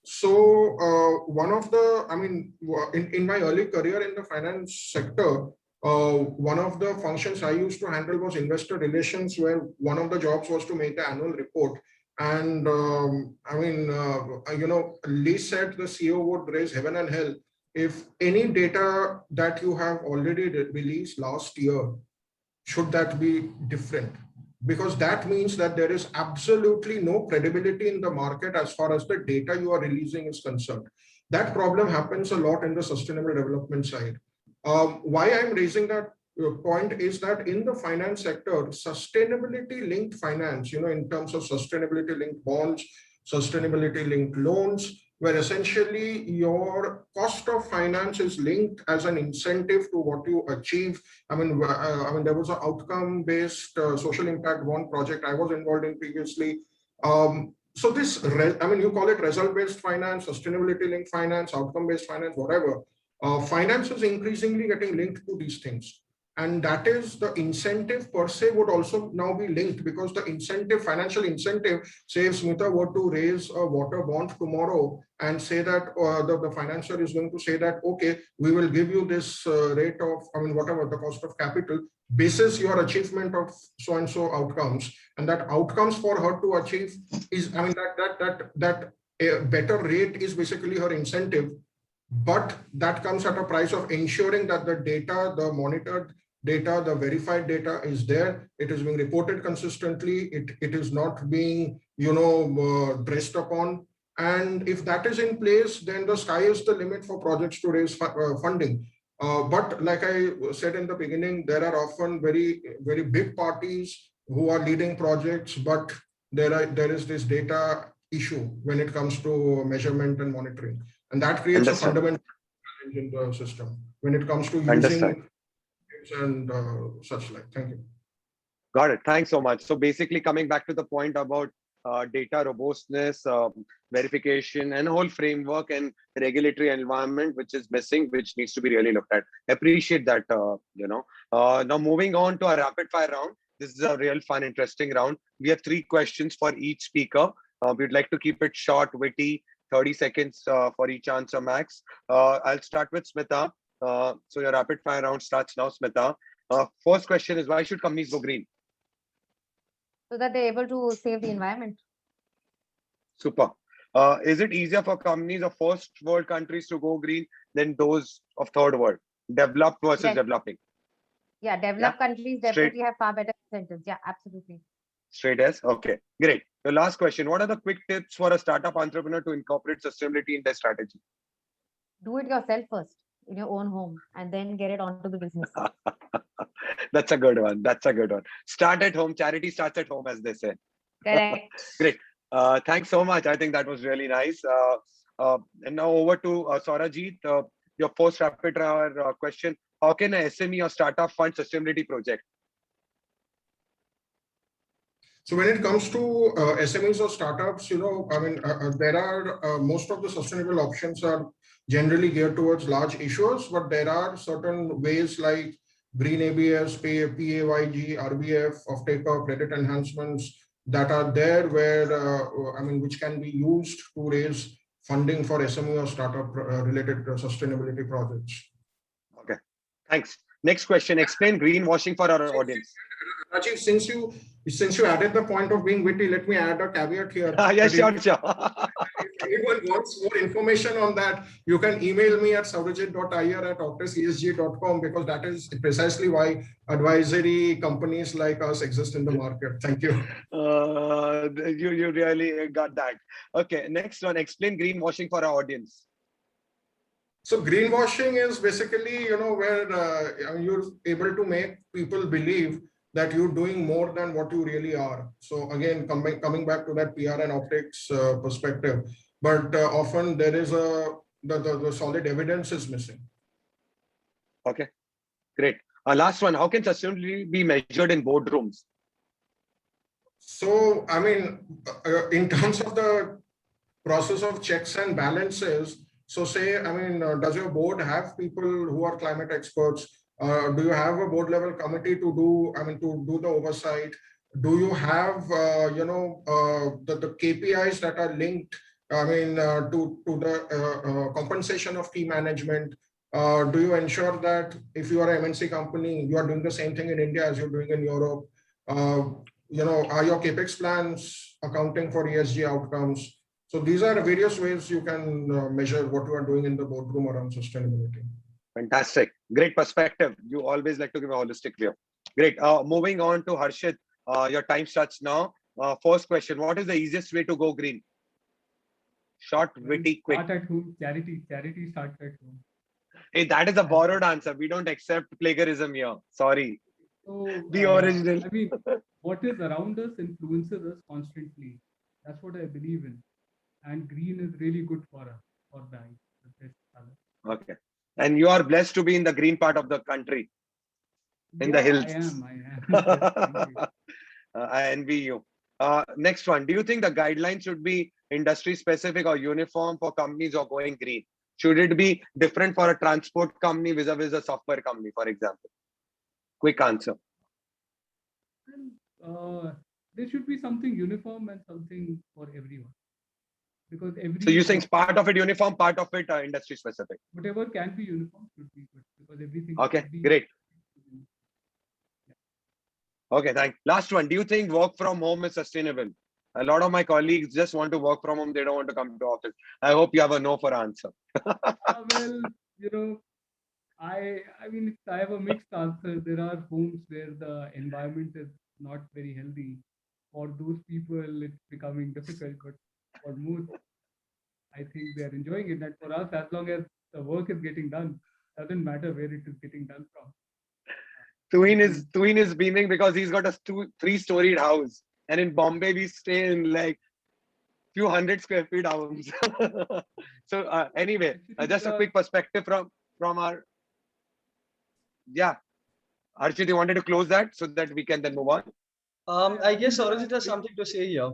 So one of the, I mean, in my early career in the finance sector, one of the functions I used to handle was investor relations, where one of the jobs was to make the annual report. And I mean, Lee said the CEO would raise heaven and hell if any data that you have already released last year, should that be different? Because that means that there is absolutely no credibility in the market as far as the data you are releasing is concerned. That problem happens a lot in the sustainable development side. Why I'm raising that point is that in the finance sector, sustainability linked finance, in terms of sustainability linked bonds, sustainability linked loans, where essentially your cost of finance is linked as an incentive to what you achieve. I mean, there was an outcome-based social impact bond project I was involved in previously. So this, you call it result-based finance, sustainability-linked finance, outcome-based finance, whatever. Finance is increasingly getting linked to these things. And that is the incentive per se would also now be linked, because the incentive, financial incentive, say if Smita were to raise a water bond tomorrow and say that the financier is going to say that, okay, we will give you this rate of, whatever the cost of capital, basis your achievement of so-and-so outcomes. And that outcomes for her to achieve is, that better rate is basically her incentive. But that comes at a price of ensuring that the data, the monitored data, the verified data is there. It is being reported consistently. It is not being, dressed upon. And if that is in place, then the sky is the limit for projects to raise funding. But like I said in the beginning, there are often very, very big parties who are leading projects, but there is this data issue when it comes to measurement and monitoring. And that creates a fundamental challenge in the system when it comes to using and such like. Thank you. Got it. Thanks so much. So basically coming back to the point about data robustness, verification, and whole framework and regulatory environment, which is missing, which needs to be really looked at. Appreciate that, Now moving on to our rapid fire round. This is a real fun, interesting round. We have 3 questions for each speaker. We'd like to keep it short, witty, 30 seconds for each answer max. I'll start with Smita. So your rapid fire round starts now, Smita. First question is, why should companies go green? So that they're able to save the environment. Super. Is it easier for companies of first world countries to go green than those of third world? Developed versus developing? Yeah, developed countries definitely have far better incentives. Yeah, absolutely. Straight as? Okay, great. The last question, what are the quick tips for a startup entrepreneur to incorporate sustainability in their strategy? Do it yourself first in your own home and then get it onto the business. That's a good one. That's a good one. Start at home. Charity starts at home, as they say. Correct. Great. Thanks so much. I think that was really nice. And now over to Saurajit. Your first rapid fire question. How can a SME or startup fund sustainability project? So when it comes to SMEs or startups, there are most of the sustainable options are generally geared towards large issuers, but there are certain ways like Green ABS, PAYG, RBF, off-taker, credit enhancements that are there where, which can be used to raise funding for SME or startup related sustainability projects. Okay, thanks. Next question, explain greenwashing for our audience. Rajiv, since you added the point of being witty, let me add a caveat here. Yes, sure. If anyone wants more information on that, you can email me at saurajit.iyer@octasesg.com, because that is precisely why advisory companies like us exist in the market. Thank you. You really got that. Okay, next one, explain greenwashing for our audience. So greenwashing is basically, where you're able to make people believe that you're doing more than what you really are. So again, coming back to that PR and optics perspective, but often there is the solid evidence is missing. Okay, great. Last one, how can sustainability be measured in boardrooms? So, in terms of the process of checks and balances, So say, I mean, does your board have people who are climate experts? Do you have a board level committee to do, I mean, to do the oversight? Do you have, the KPIs that are linked, I mean, to the compensation of key management? Do you ensure that if you are an MNC company, you are doing the same thing in India as you're doing in Europe? Are your capex plans accounting for ESG outcomes? So these are various ways you can measure what you are doing in the boardroom around sustainability. Fantastic. Great perspective. You always like to give a holistic view. Great. Moving on to Harshit. Your time starts now. First question. What is the easiest way to go green? Short, witty, quick. Start at home. Charity starts at home. Hey, that is a borrowed answer. We don't accept plagiarism here. Sorry. So, Be original. I mean, what is around us influences us constantly. That's what I believe in. And green is really good for us, for the eyes, the best color. Okay. And you are blessed to be in the green part of the country, in the hills. I am. I envy you. Next one. Do you think the guidelines should be industry specific or uniform for companies who are going green? Should it be different for a transport company vis-a-vis a software company, for example? Quick answer. There should be something uniform and something for everyone. Because So you're saying part of it uniform, part of it industry specific. Whatever can be uniform should be good, because everything. Okay, great. Okay, thanks. Last one. Do you think work from home is sustainable? A lot of my colleagues just want to work from home. They don't want to come to office. I hope you have a no for answer. Well, I mean, I have a mixed answer. There are homes where the environment is not very healthy. For those people, it's becoming difficult. But for most, I think they are enjoying it. And for us, as long as the work is getting done, doesn't matter where it is getting done from. Tween is beaming because he's got a 3-storied house, and in Bombay we stay in like few hundred square feet house. So anyway, just a quick perspective from our. Yeah, Archit, you wanted to close that so that we can then move on. I guess Sarojit has something to say here.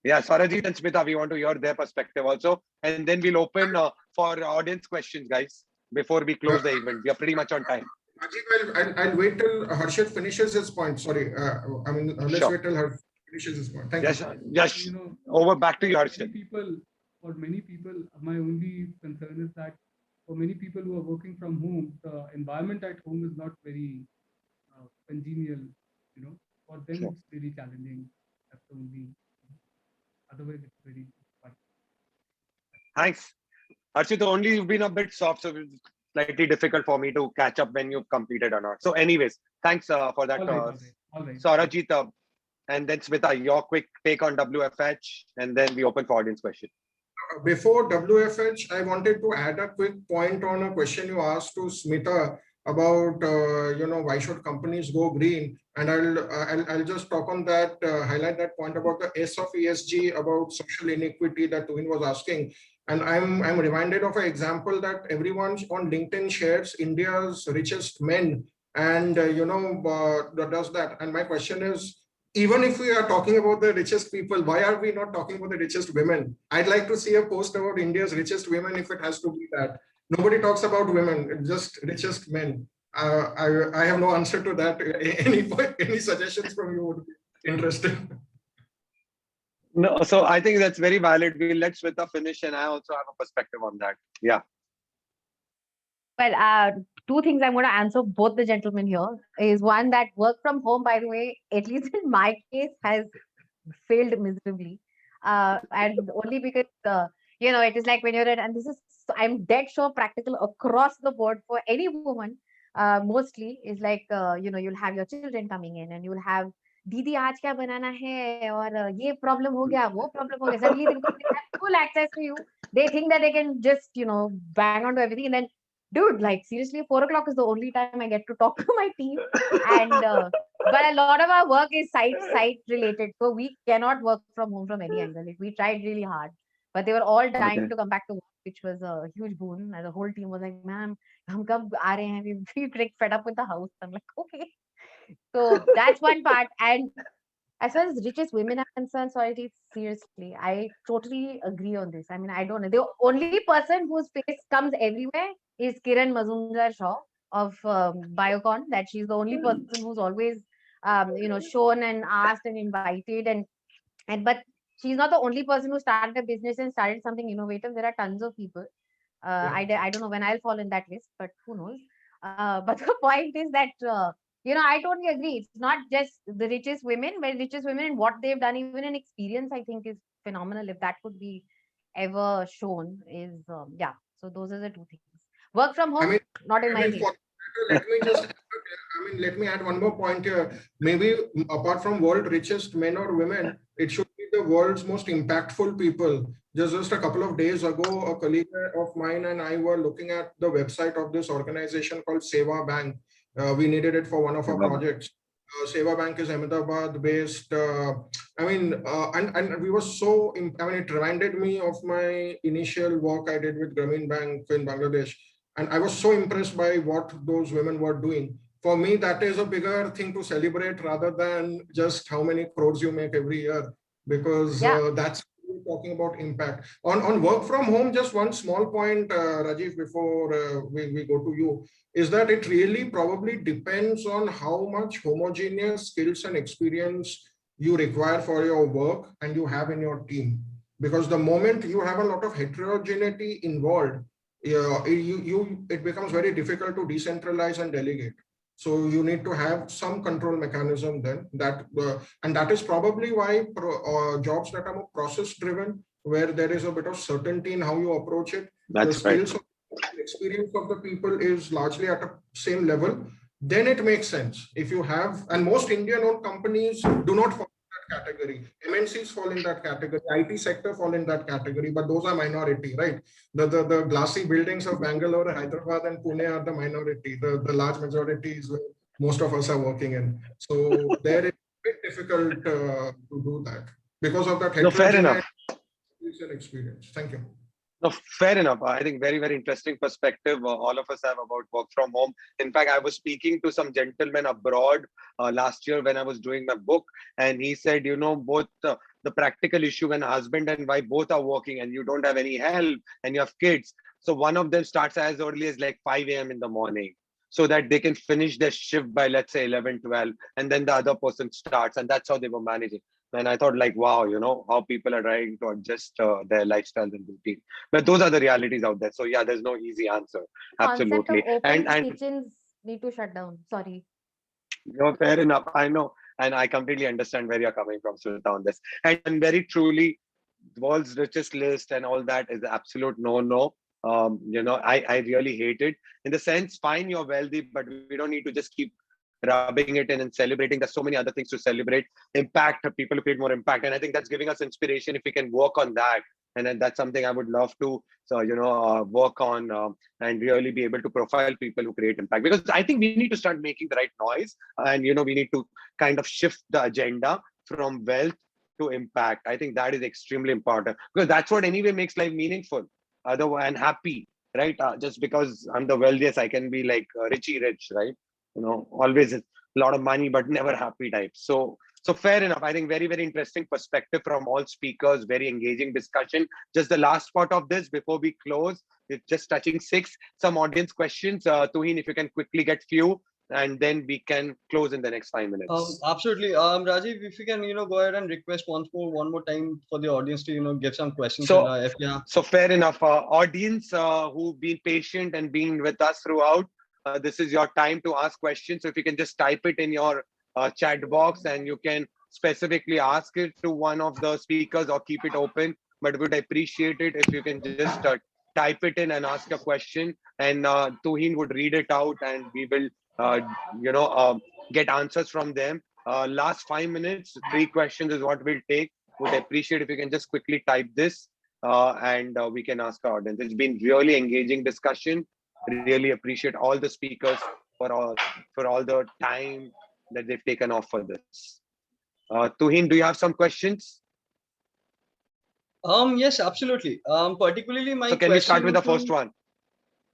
Yeah, Sarojit and Smita, we want to hear their perspective also, and then we'll open for audience questions, guys, before we close the event. We are pretty much on time. I'll wait till Harshit finishes his point. Sorry, let's wait till Harshit finishes his point. Thank you. Yes. Over back to you, Harshit. For many people, my only concern is that for many people who are working from home, the environment at home is not very congenial. For them it's really challenging. That's the only. Otherwise, it's very fun. Thanks, Harshit. Only you've been a bit soft, so it's slightly difficult for me to catch up when you've completed or not. So, anyways, thanks for that, all right. Sarojit, and then Smita, your quick take on WFH, and then we open for audience question. Before WFH, I wanted to add a quick point on a question you asked to Smita about why should companies go green, and I'll just talk on that, highlight that point about the S of ESG, about social inequity that Tween was asking. And I'm reminded of an example that everyone on LinkedIn shares India's richest men, and does that. And my question is, even if we are talking about the richest people, why are we not talking about the richest women? I'd like to see a post about India's richest women if it has to be that. Nobody talks about women, it's just richest men. I have no answer to that. Any suggestions from you would be interesting. No, so I think that's very valid. We'll let Sweta finish, and I also have a perspective on that. Yeah. Well, two things I'm going to answer both the gentlemen here is one, that work from home, by the way, at least in my case, has failed miserably. And only because, it is like when you're and this is, I'm dead sure practical across the board for any woman, mostly is like, you'll have your children coming in and you'll have दीदी आज क्या बनाना है और ये problem हो गया वो problem हो गया suddenly they have full access to you. They think that they can just bang onto everything, and then dude, like seriously, 4 o'clock is the only time I get to talk to my team, and but a lot of our work is site related, so we cannot work from home from any angle. We tried really hard, but they were all dying to come back to work, which was a huge boon. And the whole team was like, "Ma'am, hum kab aa rahe hain? We fed up with the house." I'm like, okay. So that's one part. And As far as richest women are concerned, sorry, seriously, I totally agree on this. I mean, I don't know. The only person whose face comes everywhere is Kiran Mazumdar Shaw of Biocon. That she's the only person who's always, shown and asked and invited, and but she's not the only person who started a business and started something innovative. There are tons of people. I don't know when I'll fall in that list, but who knows? But the point is that I totally agree. It's not just the richest women, but richest women and what they've done, even an experience, I think is phenomenal. If that could be ever shown, is yeah. So those are the two things. Work from I home, mean, not in my case. let me just, let me add one more point here. Maybe apart from world richest men or women, it should be the world's most impactful people. Just a couple of days ago, a colleague of mine and I were looking at the website of this organization called Seva Bank. We needed it for one of our projects. Seva Bank is Ahmedabad based. And we were so, it reminded me of my initial work I did with Grameen Bank in Bangladesh. And I was so impressed by what those women were doing. For me, that is a bigger thing to celebrate rather than just how many crores you make every year, because that's talking about impact. On work from home, just one small point, Rajiv, before we go to you, is that it really probably depends on how much homogeneous skills and experience you require for your work and you have in your team. Because the moment you have a lot of heterogeneity involved, it becomes very difficult to decentralize and delegate. So you need to have some control mechanism then and that is probably why jobs that are more process driven, where there is a bit of certainty in how you approach it, the skills of experience of the people is largely at the same level, then it makes sense. If you have, and most Indian owned companies do not fall in that category. MNCs fall in that category, IT sector fall in that category, but those are minority, right? The glassy buildings of Bangalore, Hyderabad and Pune are the minority. The large majority is where most of us are working in. So there it's a bit difficult to do that because of that heterogeneity and experience. Thank you. No, fair enough. I think very, very interesting perspective all of us have about work from home. In fact, I was speaking to some gentleman abroad last year when I was doing my book, and he said, both the practical issue when husband and wife both are working and you don't have any help and you have kids. So one of them starts as early as like 5 a.m. in the morning, so that they can finish their shift by, let's say, 11, 12, and then the other person starts, and that's how they were managing. And I thought, like, wow, how people are trying to adjust their lifestyles and routine. But those are the realities out there. So yeah, there's no easy answer. Absolutely. Concept of open kitchens need to shut down. Sorry. Fair enough. I know. And I completely understand where you're coming from, Smita, on this. And very truly, the world's richest list and all that is absolute no. I really hate it. In the sense, fine, you're wealthy, but we don't need to just keep rubbing it in and celebrating. There's so many other things to celebrate. Impact, people who create more impact. And I think that's giving us inspiration if we can work on that. And then that's something I would love to, work on and really be able to profile people who create impact. Because I think we need to start making the right noise. And, we need to kind of shift the agenda from wealth to impact. I think that is extremely important because that's what anyway makes life meaningful and happy, right? Just because I'm the wealthiest, I can be like richy rich, right? Always a lot of money, but never happy type. So fair enough. I think very, very interesting perspective from all speakers, very engaging discussion. Just the last part of this before we close, we're just touching 6, some audience questions. Tuhin, if you can quickly get few, and then we can close in the next 5 minutes. Absolutely. Rajiv, if you can, go ahead and request one more time for the audience to, give some questions. So fair enough. Audience who've been patient and been with us throughout, this is your time to ask questions. So if you can just type it in your chat box and you can specifically ask it to one of the speakers or keep it open. But would appreciate it if you can just type it in and ask a question, and Tuhin would read it out and we will get answers from them. Last 5 minutes, 3 questions is what we'll take. Would appreciate if you can just quickly type this and we can ask our audience. It's been really engaging discussion. Really appreciate all the speakers for all the time that they've taken off for this. Tuhin, do you have some questions? Yes, absolutely. Particularly my so can we start with the first one?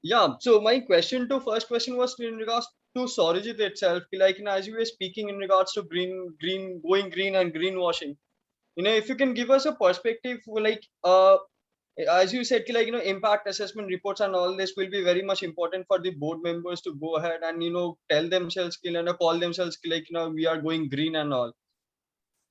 Yeah. So my first question was in regards to Saurajit itself, like, as you were speaking in regards to going green and greenwashing, if you can give us a perspective, like, as you said, like, impact assessment reports and all this will be very much important for the board members to go ahead and, tell themselves, call themselves, like, we are going green and all.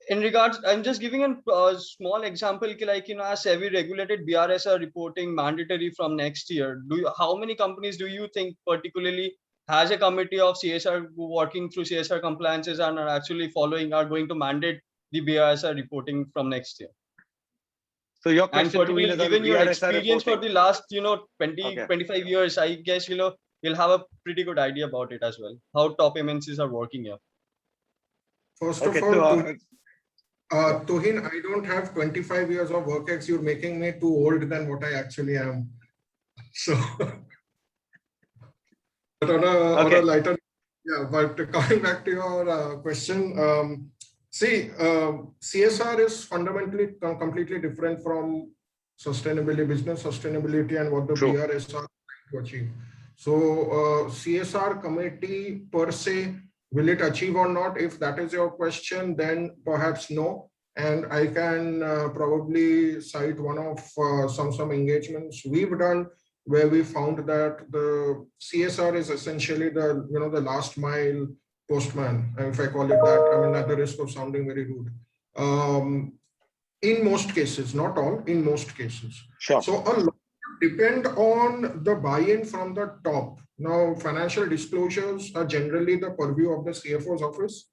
In regards, I'm just giving a small example, like, as SEBI regulated BRS are reporting mandatory from next year. How many companies do you think particularly has a committee of CSR working through CSR compliances and are actually are going to mandate the BRSR reporting from next year? So your And question to particularly is on given your BRSR experience for reporting. the last, 20, Okay. 25 years, I guess, you'll have a pretty good idea about it as well, how top MNCs are working here. First Okay, of all, yeah. Tuhin, I don't have 25 years of work ex. You're making me too old than what I actually am. So, but on a lighter, yeah. But coming back to your question, see, CSR is fundamentally completely different from sustainability, business sustainability, and what the BRS are trying to achieve. So, CSR committee per se, will it achieve or not? If that is your question, then perhaps no. And I can probably cite one of some engagements we've done where we found that the CSR is essentially the the last mile postman, if I call it that. I mean, at the risk of sounding very rude. In most cases, not all, in most cases. Sure. So a lot depend on the buy-in from the top. Now, financial disclosures are generally the purview of the CFO's office.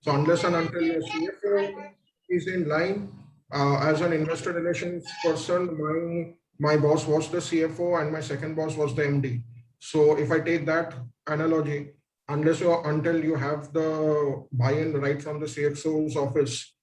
So unless and until your CFO is in line, as an investor relations person, my boss was the CFO and my second boss was the MD. So if I take that analogy, unless or until you have the buy-in right from the CFO's office,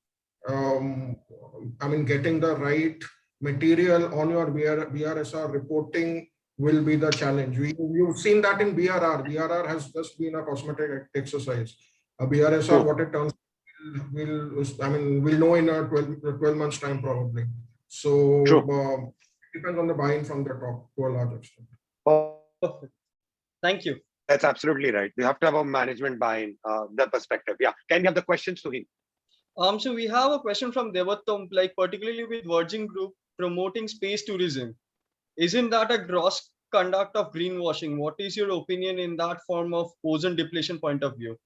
I mean, getting the right material on your BRSR reporting will be the challenge. You've seen that in BRR. BRR has just been a cosmetic exercise. A BRSR, what it turns we'll know in a 12 months time probably. So it depends on the buy-in from the top to a large extent. Perfect. Thank you. That's absolutely right. You have to have a management buy-in, the perspective. Yeah. Can you have the questions to him? So we have a question from Devattam, like particularly with Virgin Group promoting space tourism. Isn't that a gross conduct of greenwashing? What is your opinion in that form of ozone depletion point of view?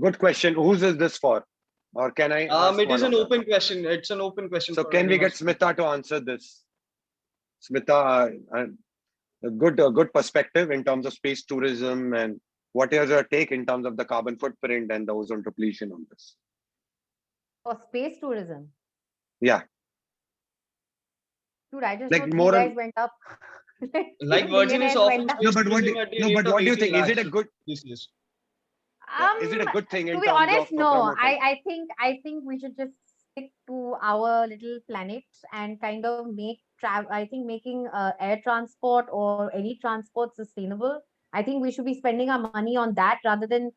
Good question. Whose is this for? Or can I ask it is one an of open them? question. It's an open question. So can we get Smita to answer this? Smita, a good perspective in terms of space tourism, and what is your take in terms of the carbon footprint and the ozone depletion on this? For space tourism? Yeah. Dude, I just like know more guys went up. Like Virgin is offering no, but what do you think? Is it a good? Is it a good thing in to be terms honest, of no. promoting? I think we should just stick to our little planet and kind of make travel. I think making air transport or any transport sustainable. I think we should be spending our money on that rather than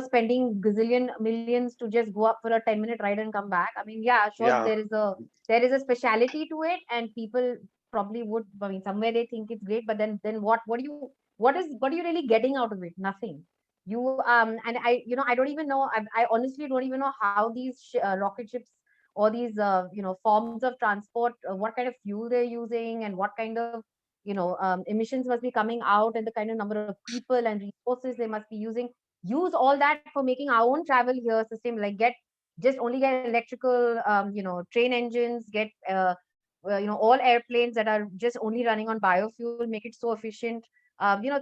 spending gazillion millions to just go up for a 10-minute ride and come back. I mean, yeah, sure, Yeah. there is a speciality to it, and people probably would. I mean, somewhere they think it's great, but then what? What are you really getting out of it? Nothing. You and I don't even know. I honestly don't even know how these rocket ships or these forms of transport, what kind of fuel they're using, and what kind of emissions must be coming out, and the kind of number of people and resources they must be using. Use all that for making our own travel here system, like just only get electrical train engines, get all airplanes that are just only running on biofuel, make it so efficient,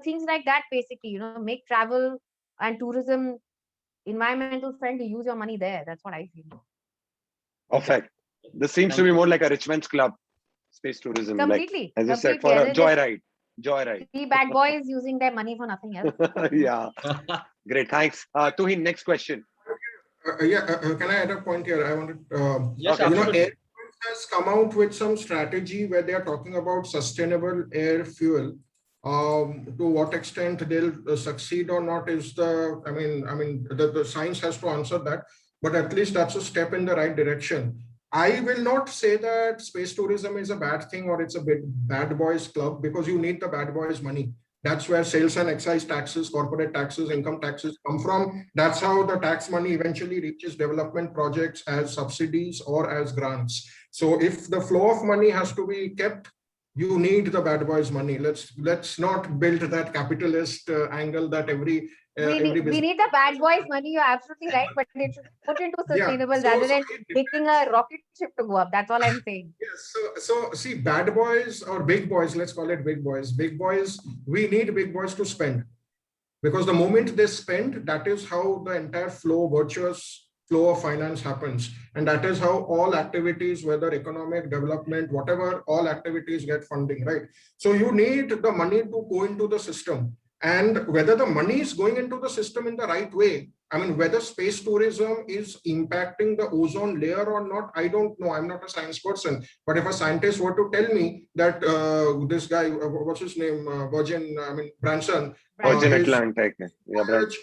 things like that. Basically, make travel and tourism environmental friendly. Use your money there. That's what I feel. Perfect. This seems to be more like a rich man's club, space tourism. Completely. Like, as I said, for a joyride. Three bad boys using their money for nothing else. Yeah. Great. Thanks. Tuhin, next question. Can I add a point here? I wanted, yes, Air has come out with some strategy where they are talking about sustainable air fuel. To what extent they'll succeed or not is the science has to answer that, but at least that's a step in the right direction. I will not say that space tourism is a bad thing or it's a bad boys club, because you need the bad boys money. That's where sales and excise taxes, corporate taxes, income taxes come from. That's how the tax money eventually reaches development projects as subsidies or as grants. So if the flow of money has to be kept, you need the bad boys money. Let's not build that capitalist angle that every we business. need the bad boys money. You're absolutely right, but it should be put into sustainable rather than making a rocket ship to go up. That's all I'm saying. Yes, so see, bad boys or big boys, let's call it big boys. Big boys, we need big boys to spend, because the moment they spend, that is how the entire flow, virtuous flow of finance happens. And that is how all activities, whether economic development, whatever, all activities get funding, right? So you need the money to go into the system. And whether the money is going into the system in the right way, I mean, whether space tourism is impacting the ozone layer or not, I don't know. I'm not a science person. But if a scientist were to tell me that this guy, what's his name, Branson, Virgin Atlantic. Yeah, did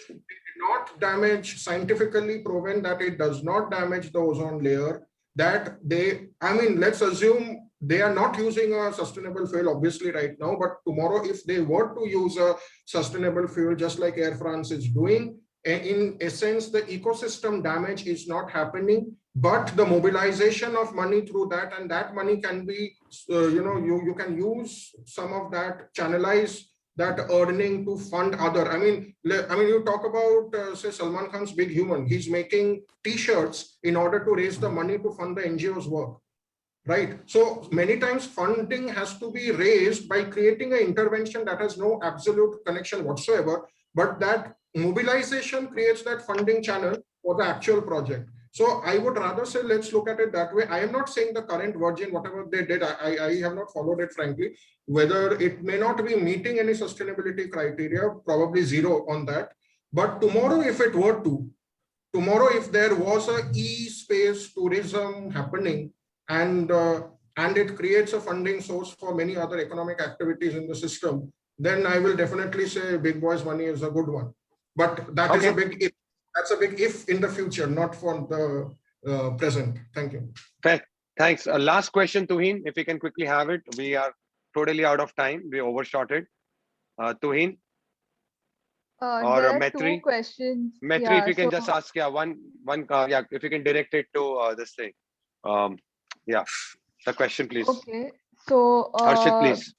not damage, scientifically proven that it does not damage the ozone layer, that they, I mean, let's assume they are not using a sustainable fuel, obviously, right now, but tomorrow, if they were to use a sustainable fuel, just like Air France is doing, in essence, the ecosystem damage is not happening, but the mobilization of money through that, and that money can be, you can use some of that, channelize that earning to fund other. I mean, you talk about, say, Salman Khan's Big Human. He's making T-shirts in order to raise the money to fund the NGO's work, right? So many times funding has to be raised by creating an intervention that has no absolute connection whatsoever, but that mobilization creates that funding channel for the actual project. So I would rather say, let's look at it that way. I am not saying the current Virgin, whatever they did, I have not followed it, frankly, whether it may not be meeting any sustainability criteria, probably zero on that. But tomorrow, if it were to, tomorrow, if there was a e-space tourism happening, and it creates a funding source for many other economic activities in the system, then I will definitely say big boys money is a good one. But that is a big if. That's a big if in the future, not for the present. Thank you. Thanks. Last question, Tuhin, if we can quickly have it. We are totally out of time. We overshot it. Tuhin or There are Maitri? two questions. Maitri, Yeah, if you can so just ask, one, if you can direct it to this thing. The question, please. okay. So Harshit, please.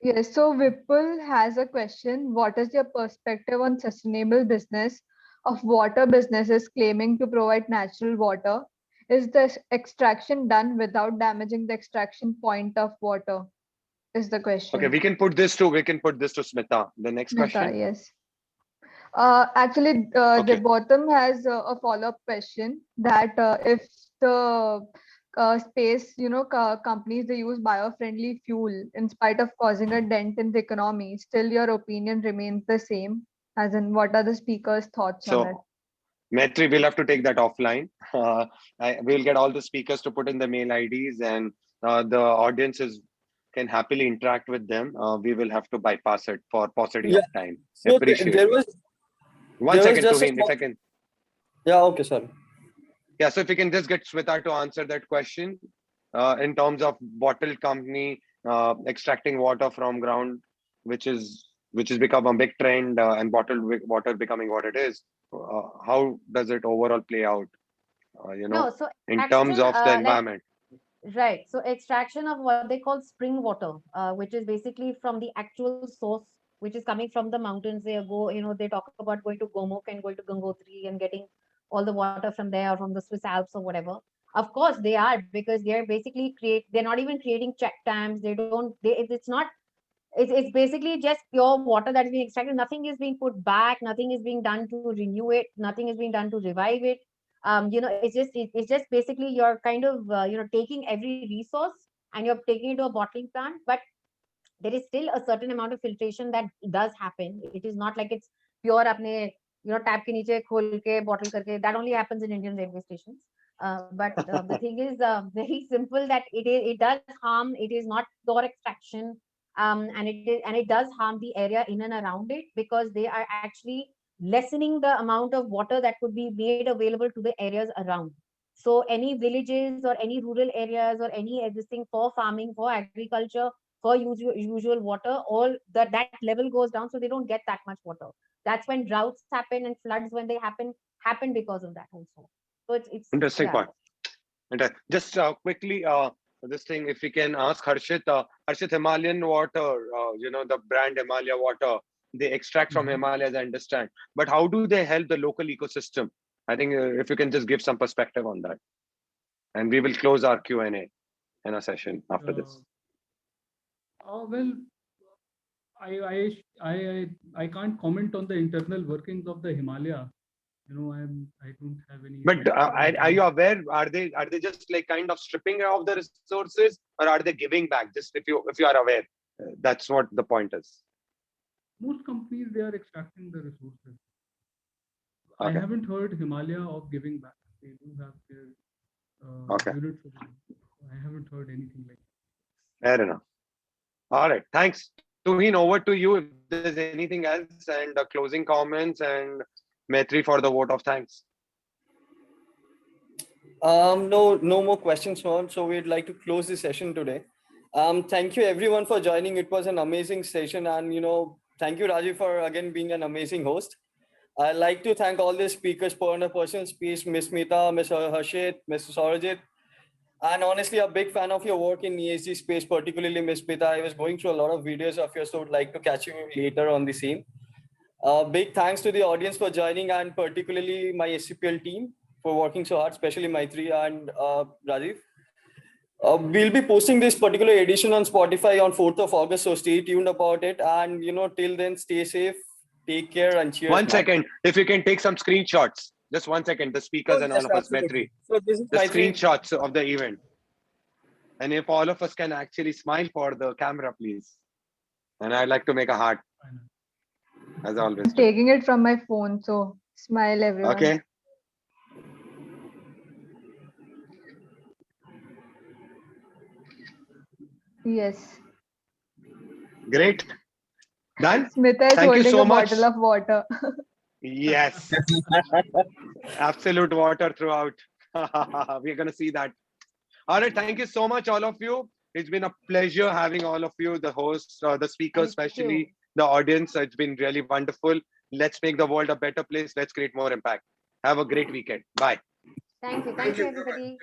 yes, so Vipul has a question. What is your perspective on sustainable business of water businesses claiming to provide natural water? Is the extraction done without damaging the extraction point of water? Is the question. Okay, we can put this to Smita. The next question. Yes. Actually, the bottom has a follow-up question that if the space, companies, they use bio-friendly fuel in spite of causing a dent in the economy, still your opinion remains the same, as in what are the speakers' thoughts on it? Maitri, we'll have to take that offline. We'll get all the speakers to put in the mail IDs, and the audiences can happily interact with them. We will have to bypass it for paucity of time. So Appreciate there it. was One second, just Tuhin, if I can. Yeah, okay, sorry. Yeah, so if you can just get Smita to answer that question in terms of bottle company extracting water from ground, which has become a big trend, and bottled water becoming what it is. How does it overall play out? So in terms of the environment. Right. So extraction of what they call spring water, which is basically from the actual source, which is coming from the mountains. They go, they talk about going to Gomukh and going to Gangotri and getting all the water from there, or from the Swiss Alps or whatever. Of course they are, because they're basically they're not even creating check dams. It's basically just pure water that is being extracted. Nothing is being put back. Nothing is being done to renew it. Nothing is being done to revive it. It's just basically you're kind of taking every resource and you're taking it to a bottling plant, but there is still a certain amount of filtration that does happen. It is not like it's pure apne tap ke niche khol ke bottle karke. That only happens in Indian railway stations. But the thing is very simple, that it does harm. It is not pure extraction, and it does harm the area in and around it, because they are actually lessening the amount of water that could be made available to the areas around. So any villages or any rural areas or any existing for farming, for agriculture, for usual water, all that level goes down, so they don't get that much water. That's when droughts happen and floods, when they happen because of that also. So it's Interesting yeah. point. And just quickly, this thing, if we can ask Harshit, Harshit, Himalayan water, the brand Himalaya water, they extract from Himalaya, as I understand. But how do they help the local ecosystem? I think if you can just give some perspective on that. And we will close our Q&A in a session after this. Well, I can't comment on the internal workings of the Himalaya. I don't have any. But are you aware? Are they just like kind of stripping of the resources, or are they giving back? Just if you are aware, that's what the point is. Most companies, they are extracting the resources. Okay. I haven't heard Himalaya of giving back. They do have their Okay. units over there. I haven't heard anything like that. Fair enough. All right. Thanks. Tuhin, over to you if there's anything else, and closing comments, and Maitri for the vote of thanks. No more questions, Mohan. So we'd like to close this session today. Thank you everyone for joining. It was an amazing session, and thank you, Rajiv, for again being an amazing host. I'd like to thank all the speakers for a personal space, Miss Mita, Miss Harshit, Mr. Saurajit, and honestly, a big fan of your work in ESG space, particularly Miss Mita. I was going through a lot of videos of yours, so would like to catch you later on the same. Big thanks to the audience for joining, and particularly my SCPL team for working so hard, especially Maitri and Rajiv. We'll be posting this particular edition on Spotify on 4th of August, so stay tuned about it. And till then, stay safe, take care, and cheers. 1 second, if you can take some screenshots. Just 1 second, the speakers and all of us, Maitri. So this is the Maitri. Screenshots of the event. And if all of us can actually smile for the camera, please. And I'd like to make a heart, as always. I'm taking it from my phone, so smile everyone. Okay. Yes. Great. Done. Smita is Thank you holding so a much. bottle of water. Yes. Absolute water throughout. We're going to see that. All right. Thank you so much, all of you. It's been a pleasure having all of you, the hosts, the speakers, especially the audience. It's been really wonderful. Let's make the world a better place. Let's create more impact. Have a great weekend. Bye. Thank you. Thank you, everybody.